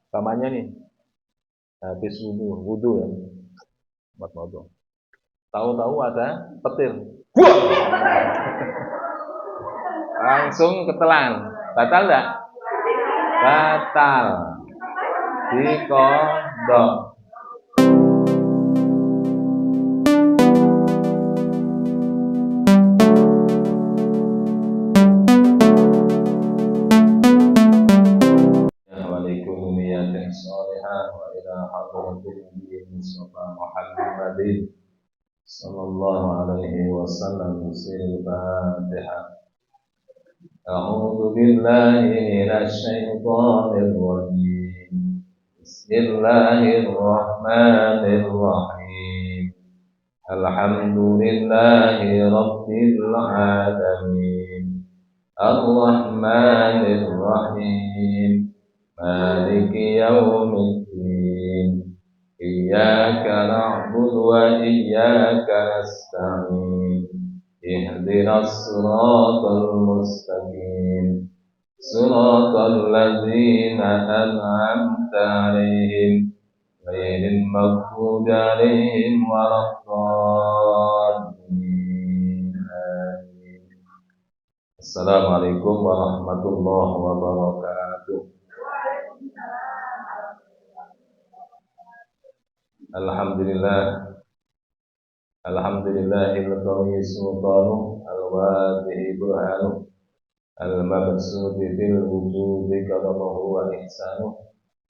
Umpamanya nih, habis wudu ya, buat wudu. Tahu-tahu ada petir. Wah! Langsung ketelan. Batal enggak? Batal. Dikodok. Assalamualaikum niyatin salihah wa ila hadratin Mustafa Muhammadin sallallahu alaihi wasallam. Bismillahirrahmanirrahim. A'udzu billahi minasy syaithanir rajim. Bismillahirrahmanirrahim. Alhamdulillahi rabbil alamin. Ar-Rahmanir Rahim. Maliki yaumiddin. Iyyaka na'budu wa iyyaka nasta'in. Ihdinas siratal mustaqim. Siratal ladzina an'amta 'alaihim ghairil maghdubi 'alaihim waladdallin. Amin. Assalamualaikum warahmatullahi wabarakatuh. Alhamdulillahil qawi sultanu al-wadihi burhanu al-mabsudi fil wujudi karamahu wa ihsanu.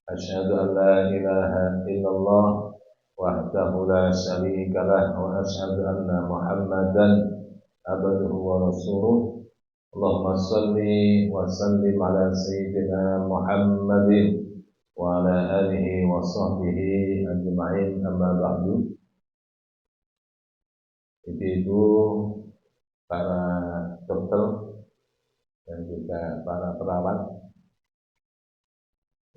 Asyhadu an la ilaha illallah wahdahu la syarika lah wa asyhadu anna Muhammadan abduhu wa rasuluh. Allahumma salli wa sallim ala sayyidina Muhammadin wa ala alihi wa sahbihi ajma'in, amma ba'du. Ibu-ibu, para dokter dan juga para perawat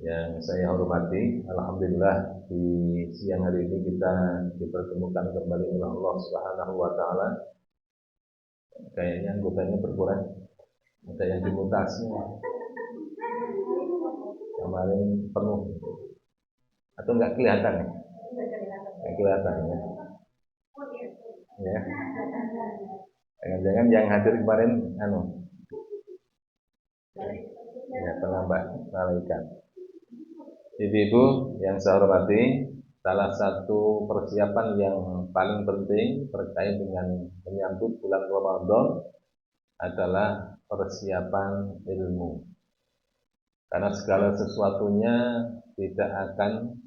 yang saya hormati, alhamdulillah di siang hari ini kita dipertemukan kembali oleh Allah Subhanahu wa taala. Kayaknya anggotanya berkurang. Ada yang dimutasi. Kemarin penuh. Atau enggak kelihatan ya? Enggak kelihatan ya. Ya. Jangan-jangan yang hadir kemarin ya, penambah malaikat. Ibu-ibu yang saya hormati, salah satu persiapan yang paling penting terkait dengan menyambut bulan Ramadan adalah persiapan ilmu. Karena segala sesuatunya tidak akan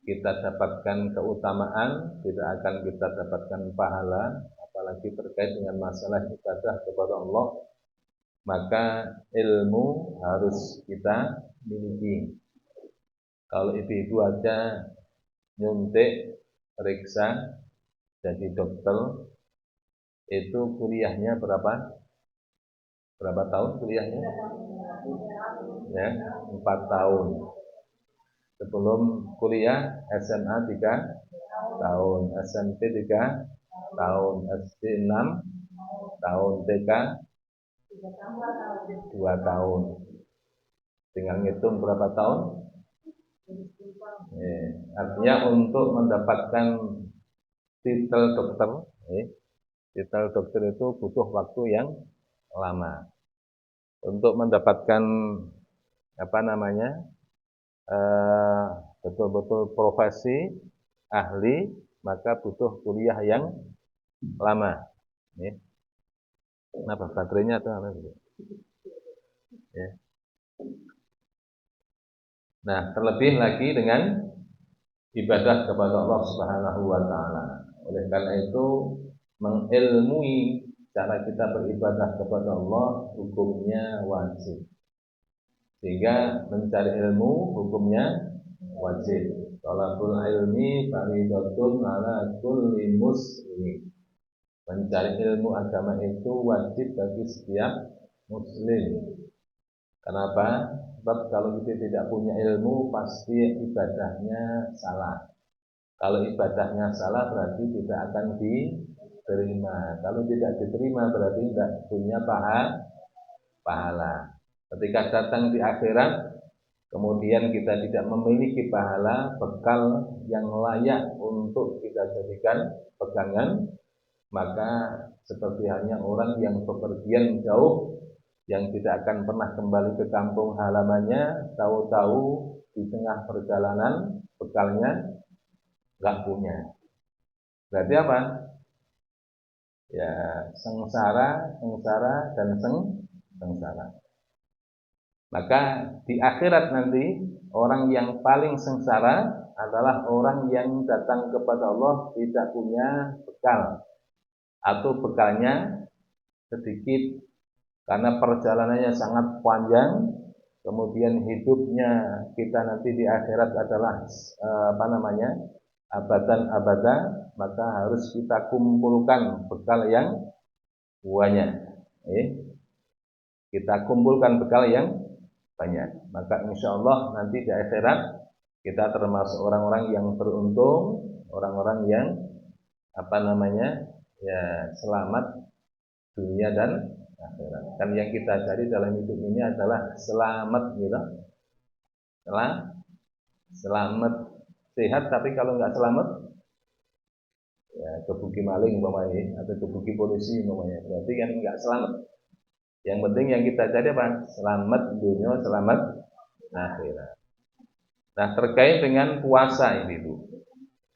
kita dapatkan keutamaan, tidak akan kita dapatkan pahala, apalagi terkait dengan masalah ibadah kepada Allah, maka ilmu harus kita miliki. Kalau ibu-ibu aja nyuntik, periksa, jadi dokter, itu kuliahnya berapa? Berapa tahun kuliahnya? Ya, 4 tahun. Sebelum kuliah SMA 3 tahun, SMP 3 tahun, SD 6 tahun, TK 2 tahun. Tinggal ngitung berapa tahun? Artinya untuk mendapatkan titel dokter, titel dokter itu butuh waktu yang lama. Untuk mendapatkan betul-betul profesi ahli, maka butuh kuliah yang lama. Kenapa baterainya atau apa? Ya. Nah, terlebih lagi dengan ibadah kepada Allah Subhanahu wa taala. Oleh karena itu, mengilmui cara kita beribadah kepada Allah hukumnya wajib. Sehingga mencari ilmu hukumnya wajib. Talabul ilmi fardhatun ala kulli muslim. Mencari ilmu agama itu wajib bagi setiap muslim. Kenapa? Sebab kalau kita tidak punya ilmu, pasti ibadahnya salah. Kalau ibadahnya salah, berarti tidak akan diterima. Kalau tidak diterima, berarti tidak punya pahala. Ketika datang di akhirat, kemudian kita tidak memiliki pahala bekal yang layak untuk kita jadikan pegangan, maka seperti halnya orang yang bepergian jauh, yang tidak akan pernah kembali ke kampung halamannya, tahu-tahu di tengah perjalanan bekalnya nggak punya. Berarti apa? Ya sengsara, dan sengsara. Maka di akhirat nanti orang yang paling sengsara adalah orang yang datang kepada Allah tidak punya bekal, atau bekalnya sedikit karena perjalanannya sangat panjang. Kemudian hidupnya kita nanti di akhirat adalah abadan-abadan, maka harus kita kumpulkan bekal yang banyak. Kita kumpulkan bekal yang banyak. Maka insya Allah nanti di akhirat kita termasuk orang-orang yang beruntung, orang-orang yang selamat dunia dan akhirat. Kan yang kita cari dalam hidup ini adalah selamat, gitu. Selamat sehat, tapi kalau nggak selamat ya kebuki maling umpamanya, atau kebuki polisi umpamanya, berarti kan nggak selamat. Yang penting yang kita cari apa? Selamat dunia, selamat akhirat. Nah, terkait dengan puasa ini, Bu.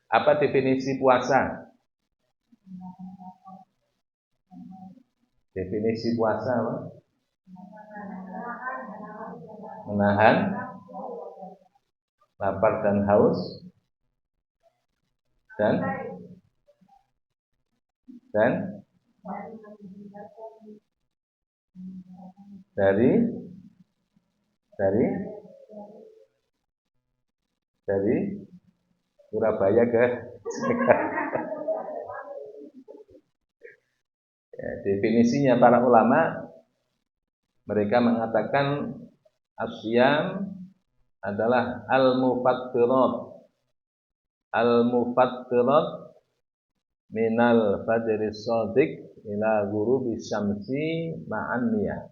Apa definisi puasa? Definisi puasa apa? Menahan lapar dan haus dan dari Surabaya ke ya, definisinya para ulama, mereka mengatakan asyam adalah al-mufattirat minal fajri shadiq ila ghurubi syamsi ma'an niyah.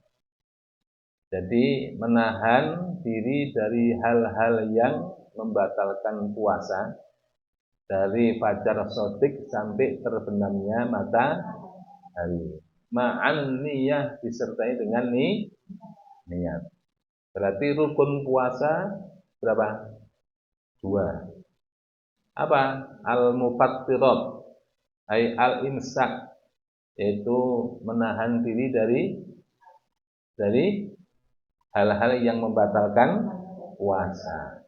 Jadi menahan diri dari hal-hal yang membatalkan puasa dari fajar shadiq sampai terbenamnya matahari. Ma'an niyah, disertai dengan niat. Berarti rukun puasa berapa? 2. Apa? Al-mufattirat, ay al-imsak, yaitu menahan diri dari hal-hal yang membatalkan puasa.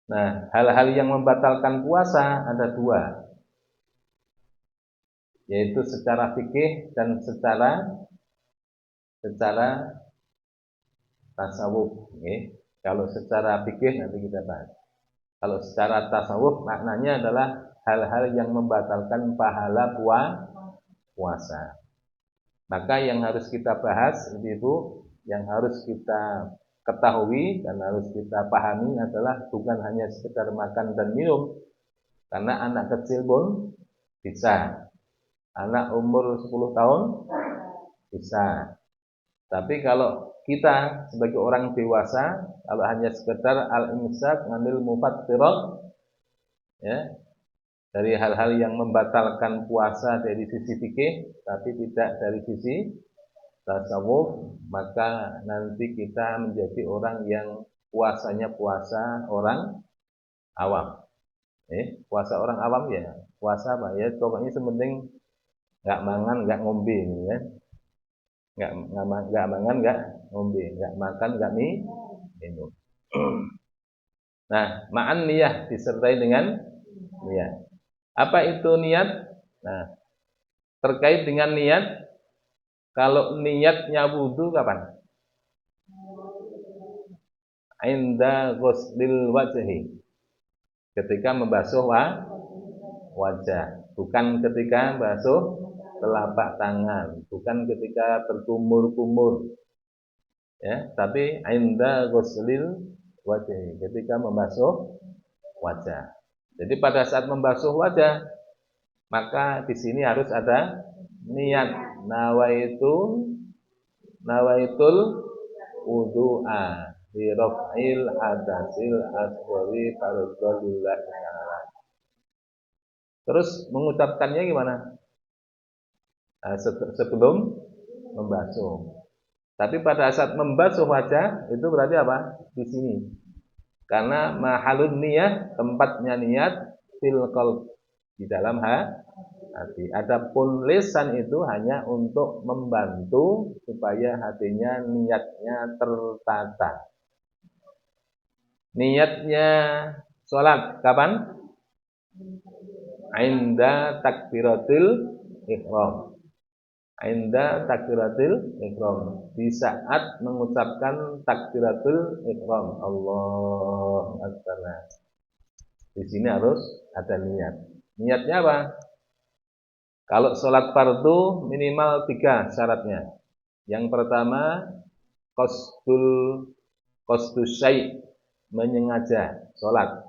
Nah, hal-hal yang membatalkan puasa ada 2, yaitu secara fikih dan secara tasawuf. Kalau secara fikih nanti kita bahas. Kalau secara tasawuf maknanya adalah hal-hal yang membatalkan pahala puasa. Maka yang harus kita bahas, Ibu, yang harus kita ketahui dan harus kita pahami adalah bukan hanya sekedar makan dan minum, karena anak kecil pun bisa, anak umur 10 tahun bisa. Tapi kalau kita sebagai orang dewasa, kalau hanya sekedar al-imsak ngambil mufattirat, ya, dari hal-hal yang membatalkan puasa dari sisi fikih, tapi tidak dari sisi tasawuf, maka nanti kita menjadi orang yang puasanya puasa orang awam. Puasa orang awam ya, puasa apa ya? Pokoknya sementing nggak mangan, nggak ngombe, ya. Nggak mangan, nggak ngombe, nggak makan, nggak minum. Nah, ma'an niyah, disertai dengan niat. Apa itu niat? Nah, terkait dengan niat, kalau niatnya wudu kapan? Inda ghuslil wajhi, ketika membasuh wajah, bukan ketika basuh telapak tangan, bukan ketika berkumur-kumur, ya, tapi inda ghuslil wajhi, ketika membasuh wajah. Jadi pada saat membasuh wajah, maka di sini harus ada niat, nawaitul wudu'a. bi raf'il hadatsil asghari fardhu lillah ta'ala. Terus mengucapkannya gimana? Nah, sebelum membasuh. Tapi pada saat membasuh wajah itu berarti apa? Di sini. Karena mahalun niyah, tempatnya niat fil qalb, di dalam hati. Adapun lisan itu hanya untuk membantu supaya hatinya niatnya tertata. Niatnya sholat kapan? Inda takbiratil ihram. Inda takbiratil ihram. Di saat mengucapkan takbiratul ihram. Allahu akbar. Di sini harus ada niat. Niatnya apa? Kalau sholat fardu minimal 3 syaratnya. Yang pertama, qasdus syai', menyengaja sholat.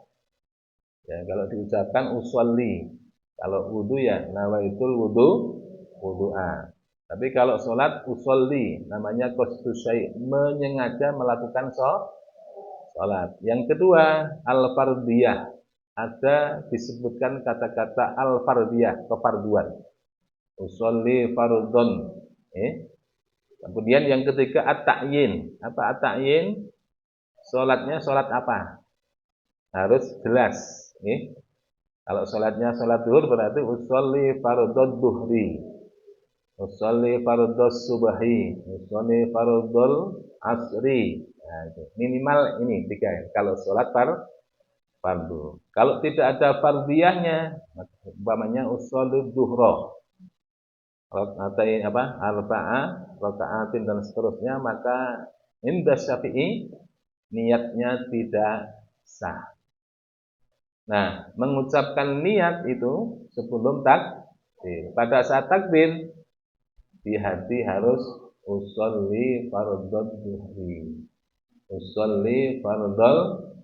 Ya, kalau diucapkan usolli. Kalau wudu ya nawaitul wudu'a. Tapi kalau sholat usolli, namanya qasdus syai', menyengaja melakukan sholat. Yang kedua, al-fardiyah. Ada disebutkan kata-kata al-fardiyah, kefarduan. Usolli fardhon. Kemudian yang ketiga at-ta'yin. Apa at-ta'yin? Salatnya salat apa? Harus jelas. Kalau salatnya salat zuhur berarti usolli fardhod dhuhri. Usolli fardhos subahi. Usolli fardhol asri. Nah, itu. Minimal ini 3. Kalau salat fardu. Kalau tidak ada fardiyahnya, umpamanya usolli dhuhra. Rakaatain rakaatin dan seterusnya, maka inda Syafi'i niatnya tidak sah. Nah, mengucapkan niat itu sebelum takbir. Pada saat takbir di hati harus usolli fardhod dhuhri. Usolli fardhol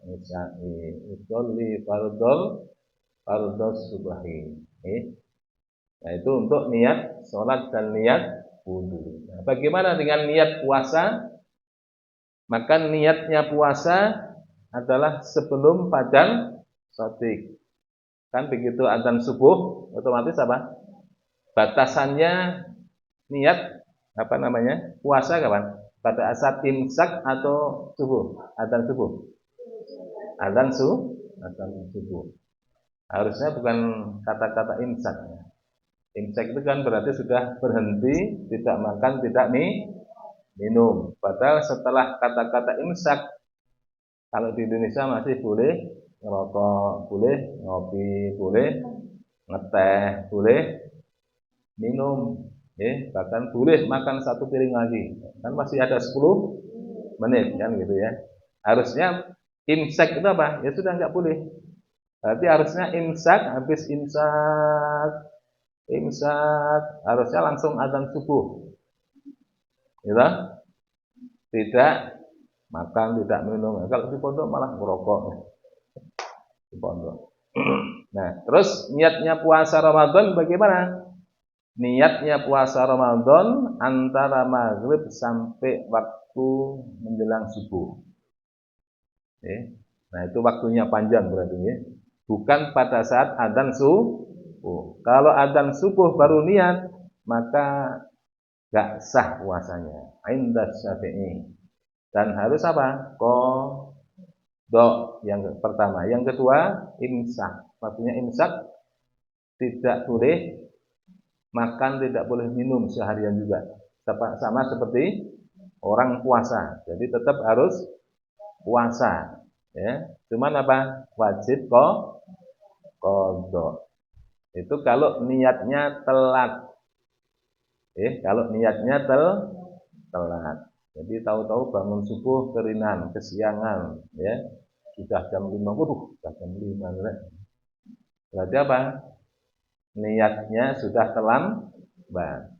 isya'i. Usolli fardhos subahi. Nah, itu untuk niat sholat dan niat wudu. Nah, bagaimana dengan niat puasa? Maka niatnya puasa adalah sebelum fajar shadiq. Kan begitu azan subuh, otomatis apa? Batasannya niat puasa kapan? Pada saat imsak atau subuh? Azan subuh. Azan subuh. Harusnya bukan kata-kata imsak. Imsak itu kan berarti sudah berhenti, tidak makan, tidak minum. Padahal setelah kata-kata imsak, kalau di Indonesia masih boleh ngerokok, boleh ngopi, boleh ngeteh, boleh minum, bahkan boleh makan 1 piring lagi. Kan masih ada 10 menit kan gitu ya. Harusnya imsak itu apa? Ya sudah nggak boleh. Berarti harusnya imsak, habis imsak harusnya langsung azan subuh, gitu? Tidak makan, tidak minum. Kalau di pondok malah merokok di pondok. Nah, terus niatnya puasa Ramadan bagaimana? Niatnya puasa Ramadan antara maghrib sampai waktu menjelang subuh. Nah, itu waktunya panjang berarti ya. Bukan pada saat azan subuh. Kalau adzan subuh baru niat, maka enggak sah puasanya. Inda Syafi'i. Dan harus apa? Qadha yang pertama. Yang kedua, imsak. Maksudnya imsak tidak boleh makan, tidak boleh minum seharian juga. Sama seperti orang puasa. Jadi tetap harus puasa, ya. Cuman apa? Wajib qadha. Itu kalau niatnya telat. Kalau niatnya telat. Jadi tahu-tahu bangun subuh kerinan, kesiangan, ya. Sudah jam 5, sudah jam 5. Berarti apa? Niatnya sudah terlambat.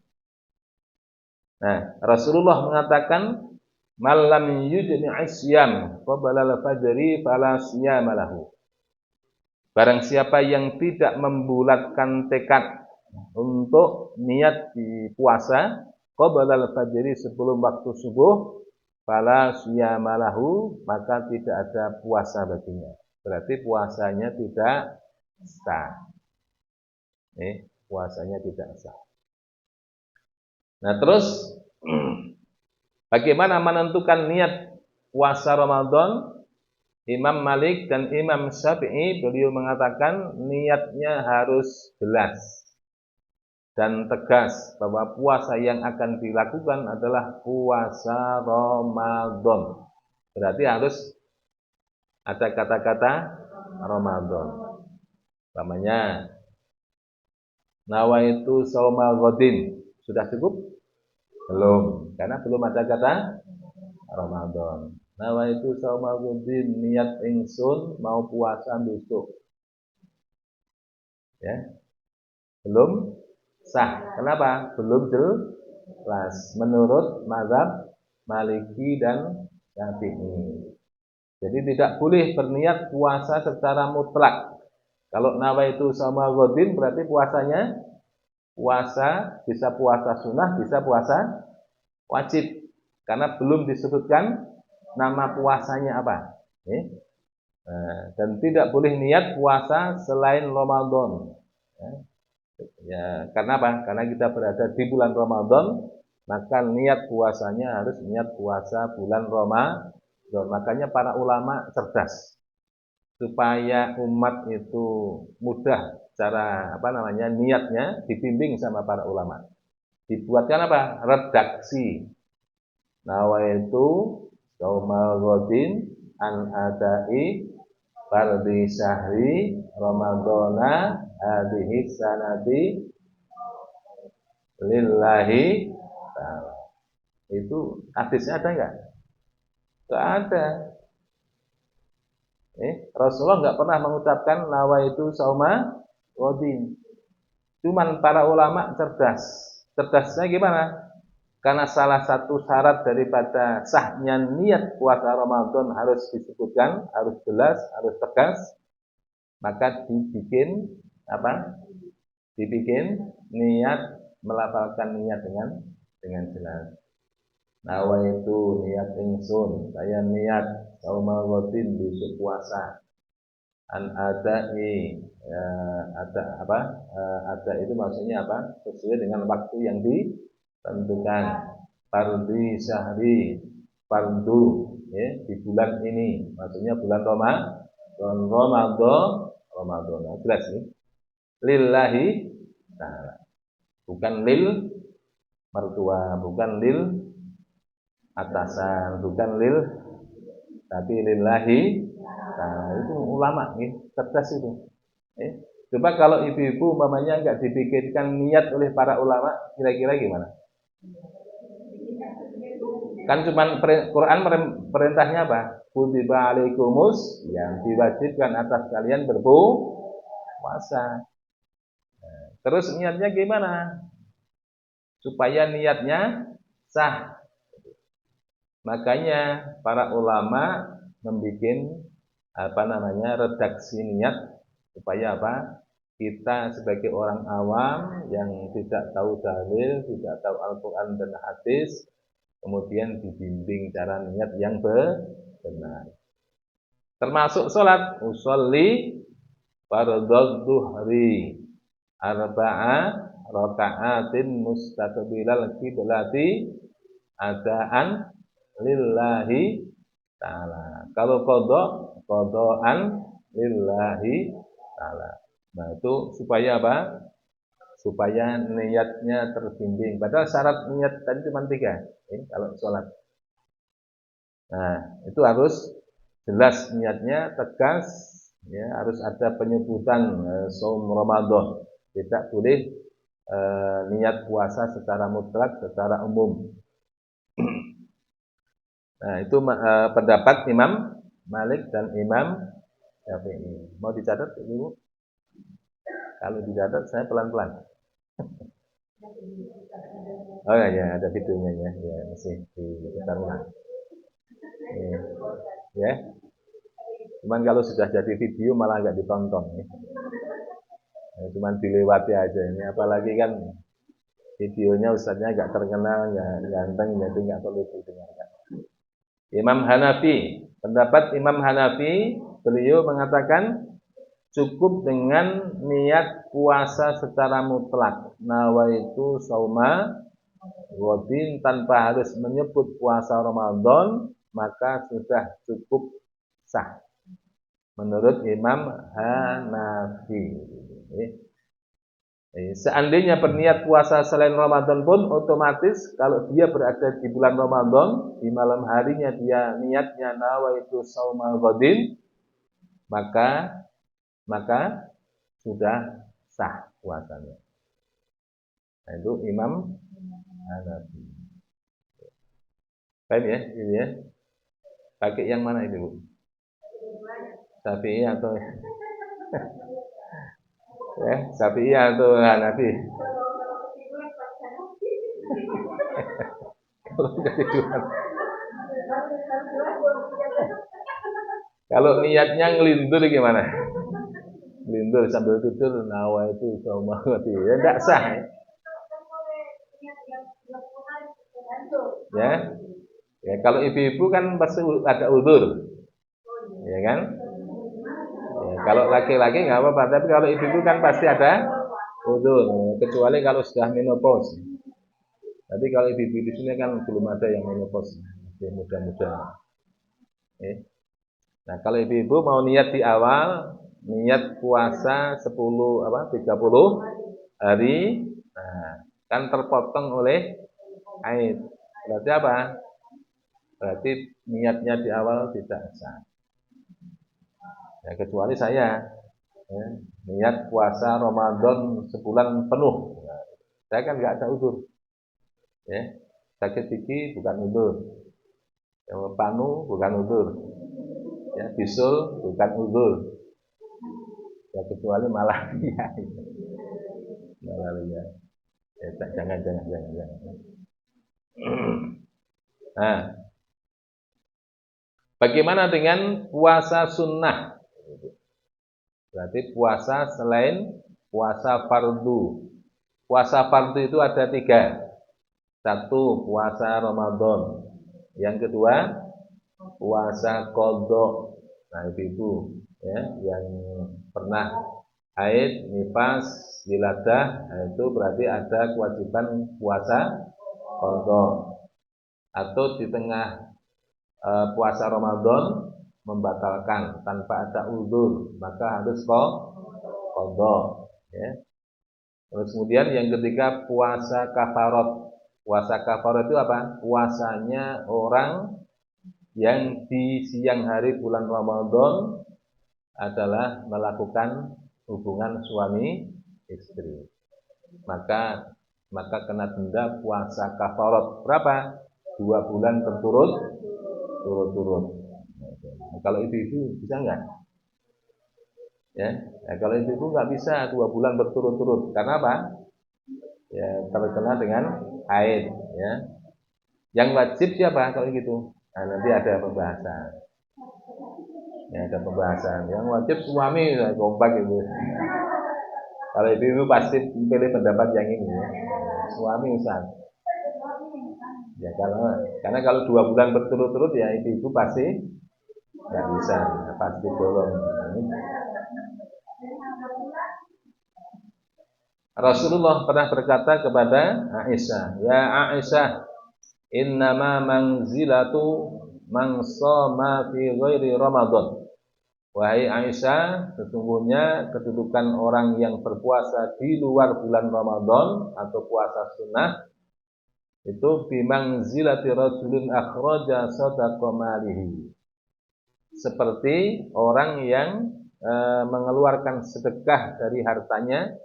Nah, Rasulullah mengatakan malam yujni isyam qabla al-fajri fala siyama lahu. Barang siapa yang tidak membulatkan tekad untuk niat di puasa qabla al-fajri sebelum waktu subuh, fala syiyamalahu, maka tidak ada puasa baginya. Berarti puasanya tidak sah. Puasanya tidak sah. Nah, terus bagaimana menentukan niat puasa Ramadan? Imam Malik dan Imam Syafi'i, beliau mengatakan niatnya harus jelas dan tegas bahwa puasa yang akan dilakukan adalah puasa Ramadan. Berarti harus ada kata-kata Ramadan. Namanya nawaitu shauma ghadin. Sudah cukup? Belum, karena belum ada kata Ramadan. Nawaitu shauma ghadin, niat ingsun mau puasa besok. Ya. Belum sah. Kenapa? Belum jelas menurut mazhab Maliki dan Syafi'i. Jadi tidak boleh berniat puasa secara mutlak. Kalau nawaitu shauma ghadin berarti puasanya bisa puasa sunnah, bisa puasa wajib. Karena belum disebutkan nama puasanya apa. Dan tidak boleh niat puasa selain Ramadan. Ya, karena apa? Karena kita berada di bulan Ramadan, maka niat puasanya harus niat puasa bulan Ramadan. Makanya para ulama cerdas supaya umat itu mudah cara niatnya dibimbing sama para ulama. Dibuatkan apa? Redaksi. Nawaitu shaumal ghadin an adai fardhi syahri ramadhana hadhihi sanati lillahi ta'ala. Itu hadisnya ada enggak? Enggak ada. Rasulullah enggak pernah mengucapkan nawaitu shauma ghadin. Cuman para ulama cerdas. Cerdasnya gimana? Karena salah satu syarat daripada sahnya niat puasa Ramadan harus disebutkan, harus jelas, harus tegas, maka dibikin apa? Dibikin niat, melafalkan niat dengan jelas. Nawaitu niat ingsun, saya niat shauma ghadin besok puasa. An adai ada itu maksudnya apa? Sesuai dengan waktu yang ditentukan. Fardhi syahri, fardu di bulan ini, maksudnya bulan Ramadan. Jelas nih. Lillahi ta'ala. Bukan lil mertua, bukan lil atasan, bukan lil, tapi lillahi. Nah, itu ulama cerdas itu. Coba kalau ibu-ibu umpamanya enggak dipikirkan niat oleh para ulama, kira-kira gimana? Kan cuma Quran perintahnya apa? Kutiba alaikumus, yang diwajibkan atas kalian berpuasa. Terus niatnya gimana? Supaya niatnya sah. Makanya para ulama membuat redaksi niat supaya apa? Kita sebagai orang awam yang tidak tahu dalil, tidak tahu Al-Qur'an dan hadis, kemudian dibimbing cara niat yang benar. Termasuk salat, usolli fardhu dhuhri arba'a raka'atin mustaqbilal qiblati adaan lillahi ta'ala. Kalau qada'an lillahi ta'ala. Nah, itu supaya apa? Supaya niatnya terbimbing. Padahal syarat niat tadi cuma 3, kalau sholat. Nah, itu harus jelas niatnya, tegas, ya, harus ada penyebutan shaum Ramadan. Tidak boleh niat puasa secara mutlak, secara umum. Nah, itu pendapat Imam Malik dan Imam Syafi'i. Mau dicatat, Ibu? Kalau dicatat saya pelan-pelan. Oh ya, ada videonya ya, masih diputar ulang. Ya. Cuman kalau sudah jadi video malah nggak ditonton. Ya. Cuman dilewati aja ini. Apalagi kan videonya ustadznya nggak terkenal, nggak ganteng, jadi nggak perlu didengarkan. Imam Hanafi, pendapat Imam Hanafi, beliau mengatakan cukup dengan niat puasa secara mutlak. Nawaitu sauma ghadin, tanpa harus menyebut puasa Ramadan, maka sudah cukup sah menurut Imam Hanafi. Seandainya berniat puasa selain Ramadan pun otomatis kalau dia berada di bulan Ramadan, di malam harinya dia niatnya nawaitu saumal ghadin, maka sudah sah puasanya. Nah, itu Imam Hanafi. Baik ya, ini ya. Pakai yang mana itu, Bu? Syafi'i atau ya, Syafi'i atau Hanafi? Kalau niatnya ngelindur gimana? Ngelindur sambil tidur, nawa itu sama mati. Ya enggak sah. Ya. Ya, kalau ibu-ibu kan pasti ada uzur. Ya kan? Ya, kalau laki-laki nggak apa-apa, tapi kalau ibu-ibu kan pasti ada uzur, kecuali kalau sudah menopause. Tapi kalau ibu-ibu di sini kan belum ada yang menopause, masih muda-muda. Nah, kalau ibu-ibu mau niat di awal, niat puasa 30 hari, nah, kan terpotong oleh haid. Berarti apa? Berarti niatnya di awal tidak sah. Ya, kecuali saya, ya, niat puasa Ramadan sebulan penuh. Nah, saya kan nggak ada uzur. Ya, sakit gigi bukan uzur. Ya, panu bukan uzur. Ya, bisul bukan uzur. Ya, kecuali malaria. Malaria. Ya, jangan. Nah, bagaimana dengan puasa sunnah? Berarti puasa selain puasa fardu. Puasa fardu itu ada 3. 1, puasa Ramadan. Yang kedua, puasa qadha. Nah, ibu ya, yang pernah haid, nifas, wiladah, nah, itu berarti ada kewajiban puasa qadha. Atau di tengah puasa Ramadan membatalkan tanpa ada uzur, maka harus qadha, ya. Terus kemudian yang ketiga puasa kafarat. Puasa kafarat itu apa? Puasanya orang yang di siang hari bulan Ramadan adalah melakukan hubungan suami istri. Maka kena denda puasa kafarat. Berapa? 2 bulan berturut-turut. Nah, kalau ibu-ibu bisa enggak? Ya, nah, kalau ibu-ibu nggak bisa 2 bulan berturut-turut. Karena apa? Ya, terkena dengan haid. Ya, yang wajib siapa kalau gitu? Nah, nanti ada pembahasan. Ya, ada pembahasan. Yang wajib suami, kompak itu. Kalau ibu-ibu pasti pilih pendapat yang ini ya. Suami Ustaz. Ya, karena kalau 2 bulan berturut-turut ya ibu-ibu pasti nggak bisa, pasti bolong. Rasulullah pernah berkata kepada Aisyah, "Ya Aisyah, innama manzilatu man shoma fi ghairi Ramadan." Wahai Aisyah, sesungguhnya kedudukan orang yang berpuasa di luar bulan Ramadan atau puasa sunnah itu bimangzilati rajulin akhraja shadaqa malihi. Seperti orang yang mengeluarkan sedekah dari hartanya,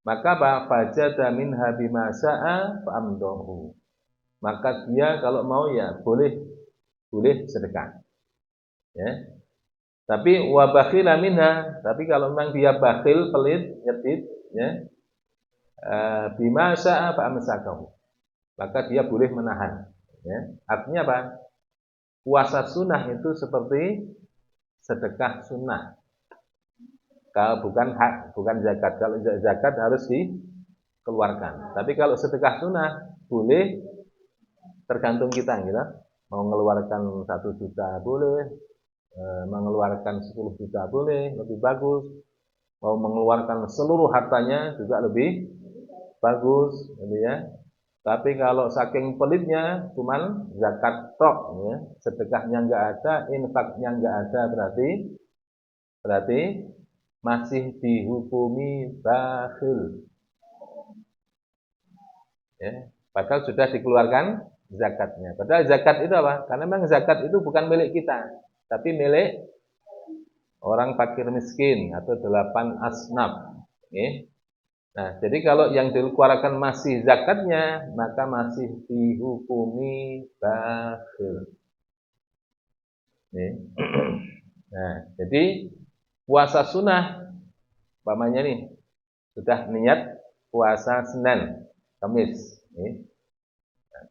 maka fajada minha bima syaa fa'amdahu. Maka dia kalau mau ya boleh sedekah. Ya. Tapi wa bakhila minha, tapi kalau memang dia bakhil, pelit, nyedit, ya, bima syaa fa'amsakahu. Maka dia boleh menahan. Ya. Artinya apa? Puasa sunnah itu seperti sedekah sunnah. Kalau bukan hak, bukan zakat. Kalau zakat harus dikeluarkan. Tapi kalau sedekah sunnah boleh, tergantung kita, gitu. Mau mengeluarkan 1 juta boleh, mengeluarkan 10 juta boleh, lebih bagus. Mau mengeluarkan seluruh hartanya juga lebih bagus, gitu ya. Tapi kalau saking pelitnya, cuman zakat tok, ya. Sedekahnya nggak ada, infaknya nggak ada, berarti masih dihukumi bakhil. Ya. Padahal sudah dikeluarkan zakatnya. Padahal zakat itu apa? Karena memang zakat itu bukan milik kita, tapi milik orang fakir miskin atau 8 asnaf. Ya. Nah, jadi kalau yang dikeluarkan masih zakatnya, maka masih dihukumi bakhil. Ya. Nah, jadi puasa sunnah, umpamanya nih, sudah niat puasa Senin, Kamis. Ya.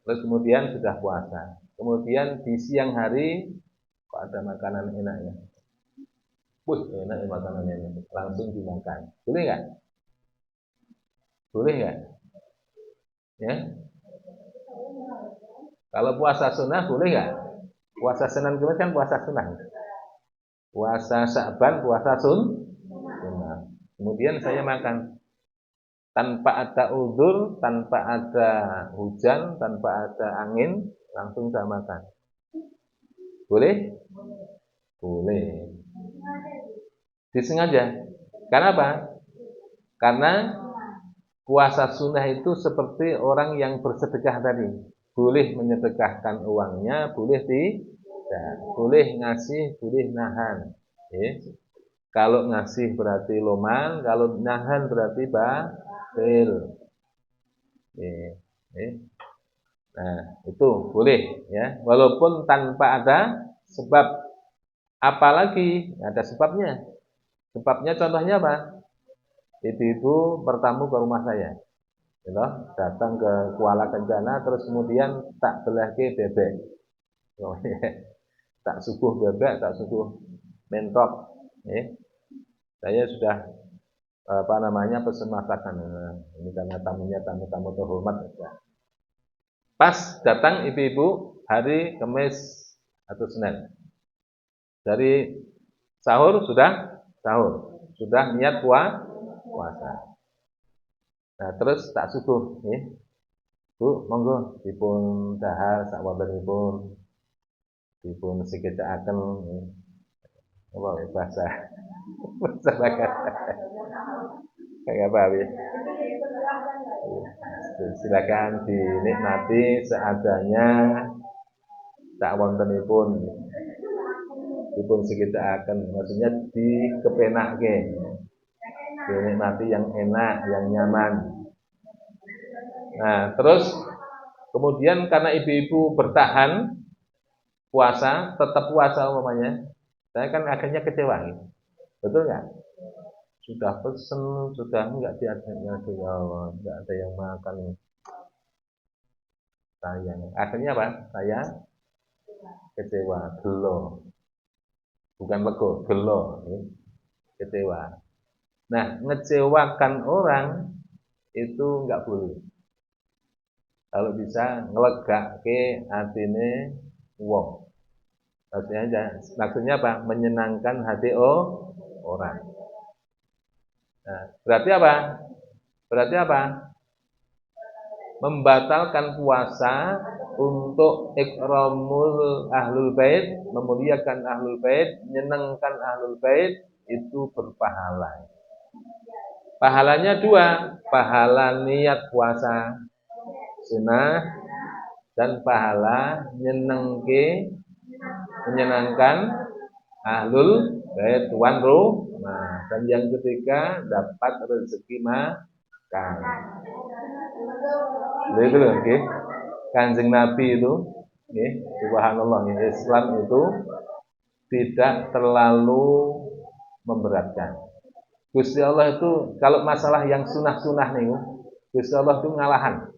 Terus kemudian sudah puasa. Kemudian di siang hari kok ada makanan enaknya. Wih, enak ya makanannya ini. Langsung dimakan. Boleh nggak? Boleh nggak? Ya. Kalau puasa sunnah boleh nggak? Puasa Senin Kamis kan puasa sunnah. Puasa Sya'ban puasa sunnah. Kemudian saya makan tanpa ada uzur, tanpa ada hujan, tanpa ada angin, langsung saya makan. Boleh? Boleh. Disengaja. Karena apa? Karena puasa sunnah itu seperti orang yang bersedekah tadi. Boleh menyedekahkan uangnya, boleh tidak. Boleh ngasih, boleh nahan. Kalau ngasih berarti loman, kalau nahan berarti bakhil. Nah, itu boleh ya. Walaupun tanpa ada sebab. Apalagi ada sebabnya. Sebabnya contohnya apa? Ibu-ibu bertamu ke rumah saya, gitu, datang ke Kuala Kencana, terus kemudian tak belahke bebek, tak suguh bebek, tak suguh mentok, saya sudah pesan masakan. Nah, ini karena tamunya tamu-tamu terhormat. Pas datang ibu-ibu hari Kamis atau Senin, dari sahur sudah niat puasa. Nah, terus tak suguh, Bu, monggo dipun dahar sak wontenipun dipun sikecakaken apa bahasa kayak apa ya. Silakan dinikmati seadanya sak wontenipun dipun sikecakaken, maksudnya dikepenake. Dinikmati yang enak, yang nyaman. Nah, terus kemudian karena ibu-ibu bertahan puasa, tetap puasa umpamanya, saya kan akhirnya kecewa, betul nggak? Sudah pesen, sudah nggak diadanya, ya Allah, nggak ada yang makan. Saya akhirnya apa? Saya kecewa, gelo, bukan lego, gelo, kecewa. Nah, ngecewakan orang itu nggak boleh. Kalau bisa ngelegake atine wong. Maksudnya apa? Menyenangkan hati orang. Nah, berarti apa? Berarti apa? Membatalkan puasa untuk ikramul ahlul bait, memuliakan ahlul bait, menyenangkan ahlul bait itu berpahala. Pahalanya 2, pahala niat puasa sunnah dan pahala menyenangkan ahlul bait tuan rumah. Dan yang ketiga dapat rezeki makan. Itu loh, okay. Kanjeng Nabi itu, subhanallah, Islam itu tidak terlalu memberatkan. Gusti Allah itu kalau masalah yang sunah-sunah nih, Gusti Allah itu ngalahan.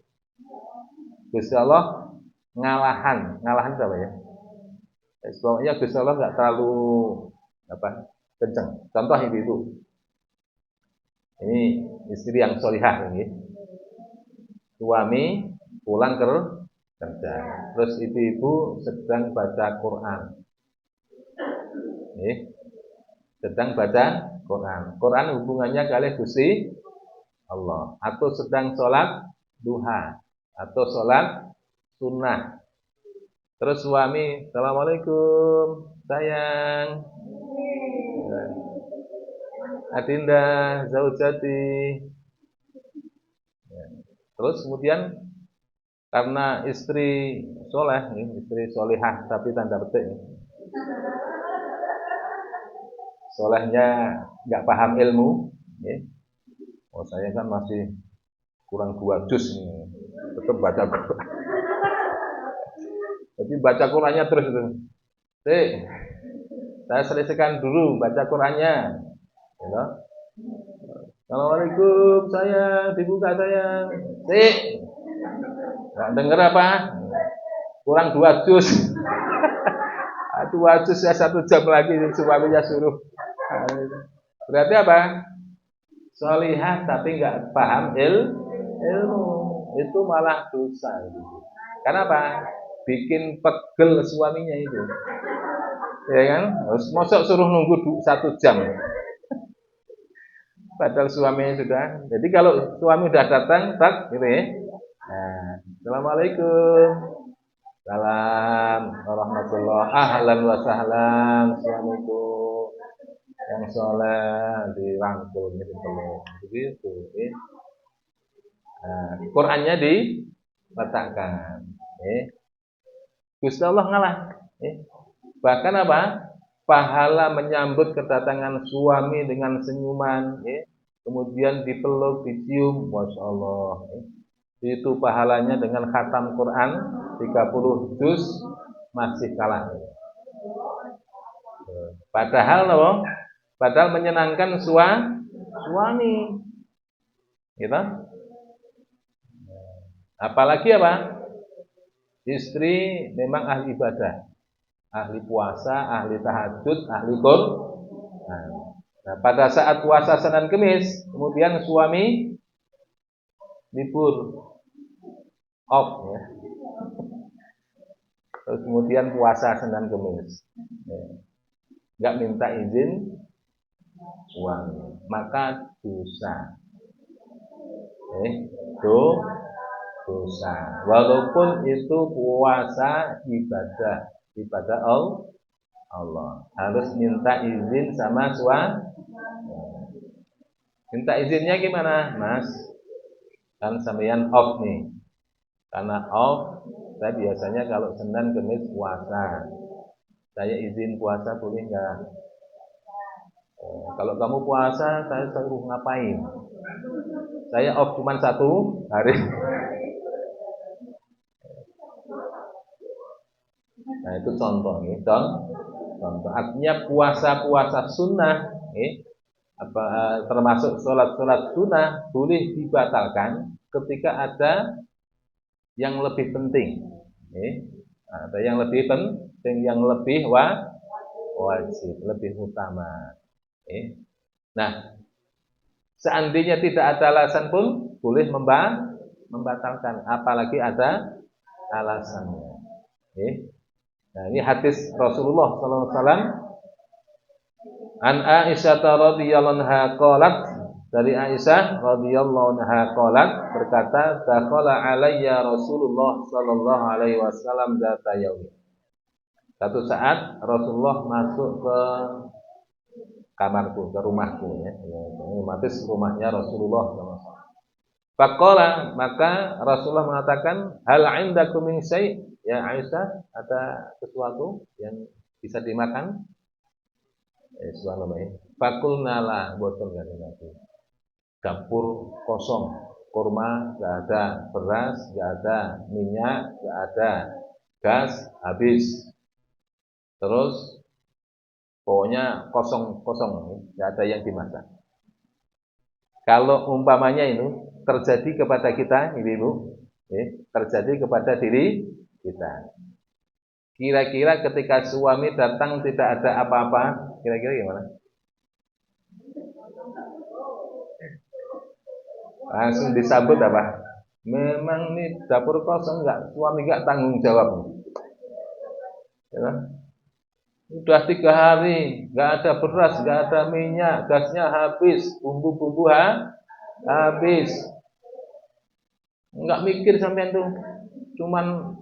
Gusti Allah ngalahan apa ya? Pokoknya Gusti Allah nggak terlalu kenceng. Contoh itu. Ini istri yang solihah ini. Suami pulang kerja. Terus ibu-ibu sedang baca Quran. Sedang baca Quran. Quran hubungannya kali Gusti Allah. Atau sedang sholat duha. Atau sholat sunnah. Terus suami, Assalamualaikum, sayang. Adinda, zaujati. Terus kemudian karena istri soleh, istri solihah tapi tanda petik, solehnya nggak paham ilmu, oh saya kan masih kurang 2 juz nih, tetap baca Quran. Jadi baca Qurannya terus itu. Saya selesaikan dulu baca Qurannya. Ya, Assalamualaikum sayang, dibuka sayang. Nggak denger apa? Kurang 2 juz. 2 juz ya 1 jam lagi suaminya suruh. Berarti apa? Solihah tapi nggak paham ilmu. Itu malah dosa. Karena apa? Bikin pegel suaminya itu. Ya kan? Mosok suruh nunggu 1 jam. Padahal suaminya sudah. Jadi kalau suami sudah datang, tak gitu ya. Nah, Assalamualaikum. Salam warahmatullahi ahlan wa sahlan suamiku yang soleh dirangkul gitu begitu. Nah, Qurannya diletakkan. Gusti Allah ngalah. Bahkan apa? Pahala menyambut kedatangan suami dengan senyuman, kemudian dipeluk, dicium, masya Allah. Itu pahalanya dengan khatam Quran 30 juz masih kalah. Padahal menyenangkan suami, gitu. Apalagi apa? Istri memang ahli ibadah, ahli puasa, ahli tahajud, ahli Quran. Nah, pada saat puasa Senin Kemis, kemudian suami libur off ya. Terus kemudian puasa Senin Kemis. Enggak minta izin suami, maka dosa. Dosa. Walaupun itu puasa ibadah Allah. Harus minta izin sama suami. Minta izinnya gimana, Mas? Kan sampeyan off nih. Karena off, saya biasanya kalau Senin Kemis puasa. Saya izin puasa boleh enggak? Kalau kamu puasa, saya suruh ngapain? Saya off cuma 1 hari. Nah itu contoh nih, contoh. Artinya puasa sunnah, termasuk sholat sunnah boleh dibatalkan ketika ada yang lebih penting, ada yang lebih penting, yang lebih wajib, lebih utama. Nah, seandainya tidak ada alasan pun boleh membatalkan, apalagi ada alasannya. Nah, ini hadis Rasulullah sallallahu alaihi wasallam. An Aisyah radhiyallahu anha qalat, dari Aisyah radhiyallahu anha qalat, berkata, dakhala alayya Rasulullah sallallahu alaihi wasallam dzata yaum. Satu saat Rasulullah masuk ke kamarku, ke rumahku ya. Otomatis rumahnya Rasulullah sallallahu alaihi wasallam. Faqala, maka Rasulullah mengatakan, hal 'indakum min syai'? Ya Aisyah, ada sesuatu yang bisa dimakan? Subhanallah. Fakulna la, botol kan itu. Dapur kosong, kurma enggak ada, beras enggak ada, minyak enggak ada, gas habis. Terus pokoknya kosong, enggak ada yang dimasak. Kalau umpamanya itu terjadi kepada kita, ibu-ibu, terjadi kepada diri kita. Kira-kira ketika suami datang tidak ada apa-apa, kira-kira gimana? Langsung disambut apa? Memang ini dapur kosong nggak, suami nggak tanggung jawab. Ya kan? Udah 3 hari nggak ada beras, nggak ada minyak, gasnya habis, bumbu-bumbu habis. Nggak mikir sampai itu, cuman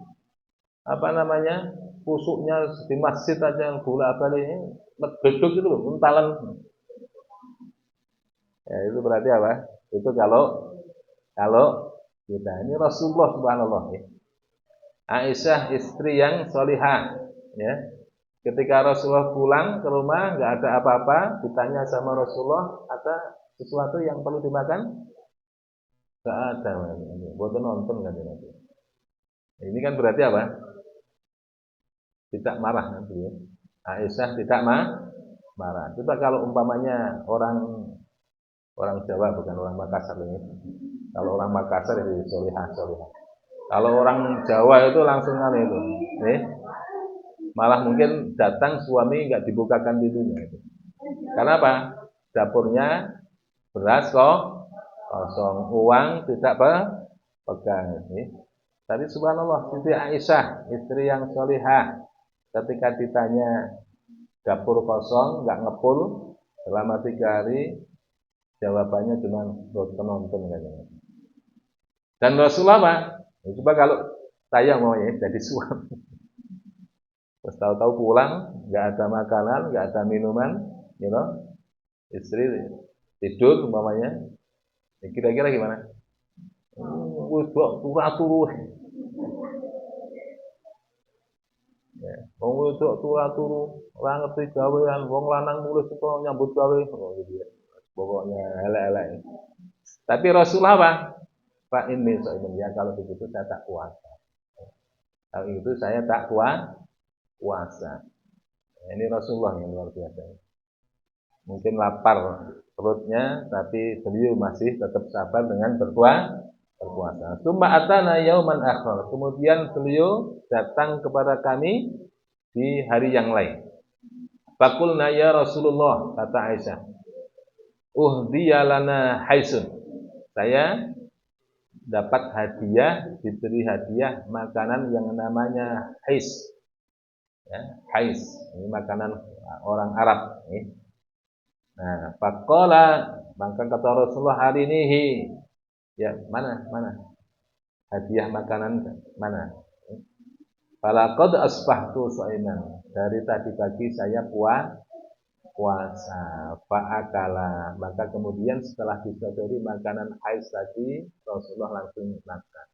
apa namanya pusuknya di masjid aja yang bola balik ini beduk itu loh, untalan. Ya, itu berarti apa? Itu kalau kalau kita ini Rasulullah Subhanallah ya. Aisyah istri yang solihah ya. Ketika Rasulullah pulang ke rumah nggak ada apa-apa, ditanya sama Rasulullah, ada sesuatu yang perlu dimakan? Nggak ada, buat nonton kan nanti. Ini kan berarti apa? Tidak marah nanti ya. Aisyah tidak marah. Coba kalau umpamanya orang orang Jawa, bukan orang Makassar ini. Kalau orang Makassar itu solihah solihah. Kalau orang Jawa itu langsung aneh itu, nih. Malah mungkin datang suami nggak dibukakan pintunya itu. Karena apa? Dapurnya beras kok kosong, uang tidak pegang. Nih. Tadi subhanallah, Siti Aisyah, istri yang solihah, ketika ditanya dapur kosong, nggak ngepul selama 3 hari, jawabannya cuma buat penonton katanya. Dan Rasulullah apa? Ya, coba kalau saya mau ya jadi suami, terus tahu-tahu pulang nggak ada makanan, nggak ada minuman, you know, istri tidur umpamanya, ya kira-kira gimana? Turu-turu. Ya, wong wedok turu-turu, ora ngerti gawean, wong lanang mulih teko nyambut gawe, oh gitu ya. Pokoknya elek-elek. Tapi Rasulullah apa? Pak ini ya kalau begitu saya tak puasa. Kalau itu saya tak puasa. Nah, ini Rasulullah yang luar biasa. Mungkin lapar perutnya, tapi beliau masih tetap sabar dengan berpuasa. Tsumma atana yauman akhar. Kemudian beliau datang kepada kami di hari yang lain. Faqulna ya Rasulullah, kata Aisyah, uhdiya lana haisun. Saya dapat hadiah, diberi hadiah makanan yang namanya hais. Ya, hais, ini makanan orang Arab. Ya. Nah, faqala, maka kata Rasulullah hari ini, ya mana hadiah makanan mana? Falaqad asbahtu shaiman. Dari tadi pagi saya puasa, fa'akala. Maka kemudian setelah disadari makanan hais tadi, Rasulullah langsung makan.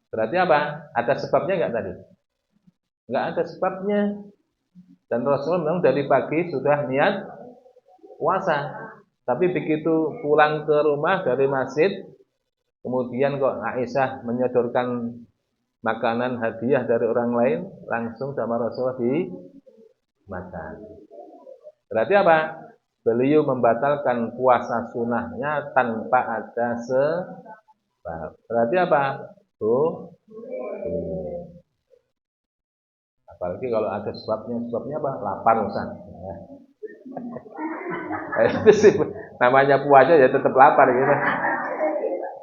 Berarti apa? Ada sebabnya enggak tadi? Enggak ada sebabnya. Dan Rasulullah memang dari pagi sudah niat puasa. Tapi begitu pulang ke rumah dari masjid, kemudian kok Aisyah menyodorkan makanan hadiah dari orang lain, langsung sama Rasulullah dimakan. Berarti apa? Beliau membatalkan puasa sunnahnya tanpa ada sebab. Berarti apa? Apalagi kalau ada sebabnya apa? Lapar Ustaz. Itu sih namanya puasa ya tetap lapar gitu.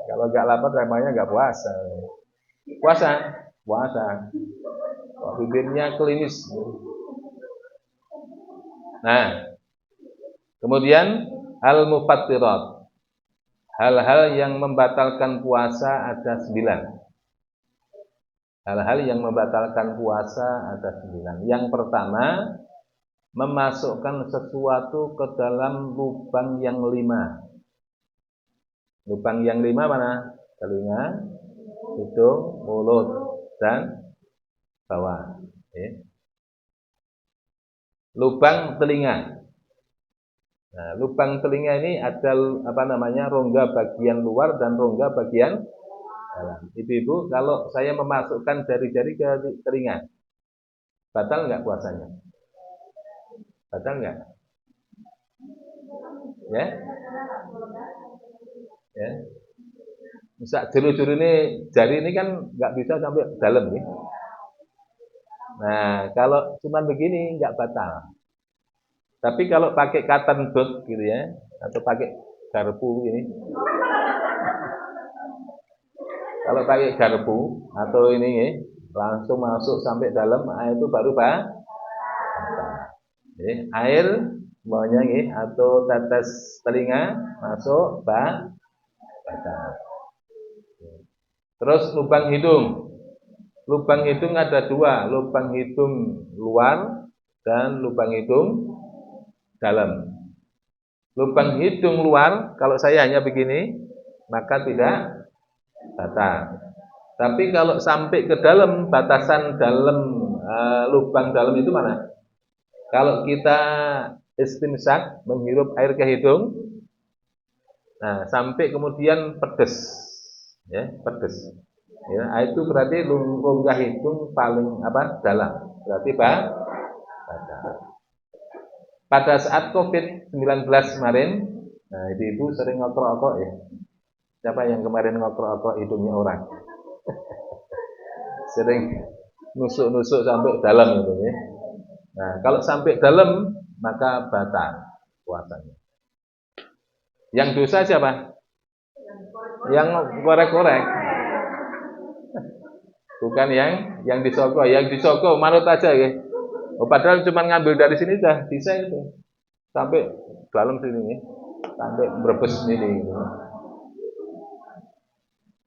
Kalau nggak lapar namanya nggak puasa. Puasa. Bibirnya klinis. Nah, kemudian al-mufattirat. Hal-hal yang membatalkan puasa ada 9. Hal-hal yang membatalkan puasa ada 9. Yang pertama, memasukkan sesuatu ke dalam lubang yang 5. Lubang yang 5 mana? Telinga, hidung, mulut, dan bawah. Lubang telinga. Nah, lubang telinga ini ada apa namanya? Rongga bagian luar dan rongga bagian dalam. Ibu-ibu, kalau saya memasukkan jari-jari ke telinga, batal nggak puasanya? Batal nggak? Ya? Ya. Misal juru-juru ini, jari ini kan nggak bisa sampai dalam ya. Nah, kalau cuma begini nggak batal. Tapi kalau pakai cotton bud gitu ya, atau pakai garpu ini, Kalau pakai garpu atau ini ya, langsung masuk sampai dalam air itu baru basah. Air maunya ya, atau tetes telinga masuk basah. Terus lubang hidung. Lubang hidung ada dua, lubang hidung luar dan lubang hidung dalam. Lubang hidung luar, kalau saya hanya begini, maka tidak batal. Tapi kalau sampai ke dalam, batasan dalam lubang dalam itu mana? Kalau kita istimsak, menghirup air ke hidung, nah sampai kemudian pedes, ya pedes. Ya, itu berarti rongga hidung paling dalam. Berarti batal. Pada saat COVID-19 kemarin, nah ibu sering ngokrok-okrok ya. Siapa yang kemarin ngokrok-okrok hidungnya orang? Sering nusuk-nusuk sampai dalam itu ya. Nah, kalau sampai dalam maka batal puasanya. Yang dosa siapa? Yang korek-korek. Bukan yang disogok. Yang disogok manut aja ya. Oh, padahal cuma ngambil dari sini dah bisa itu. Sampai dalam sini ya. Sampai Brebes sini gitu.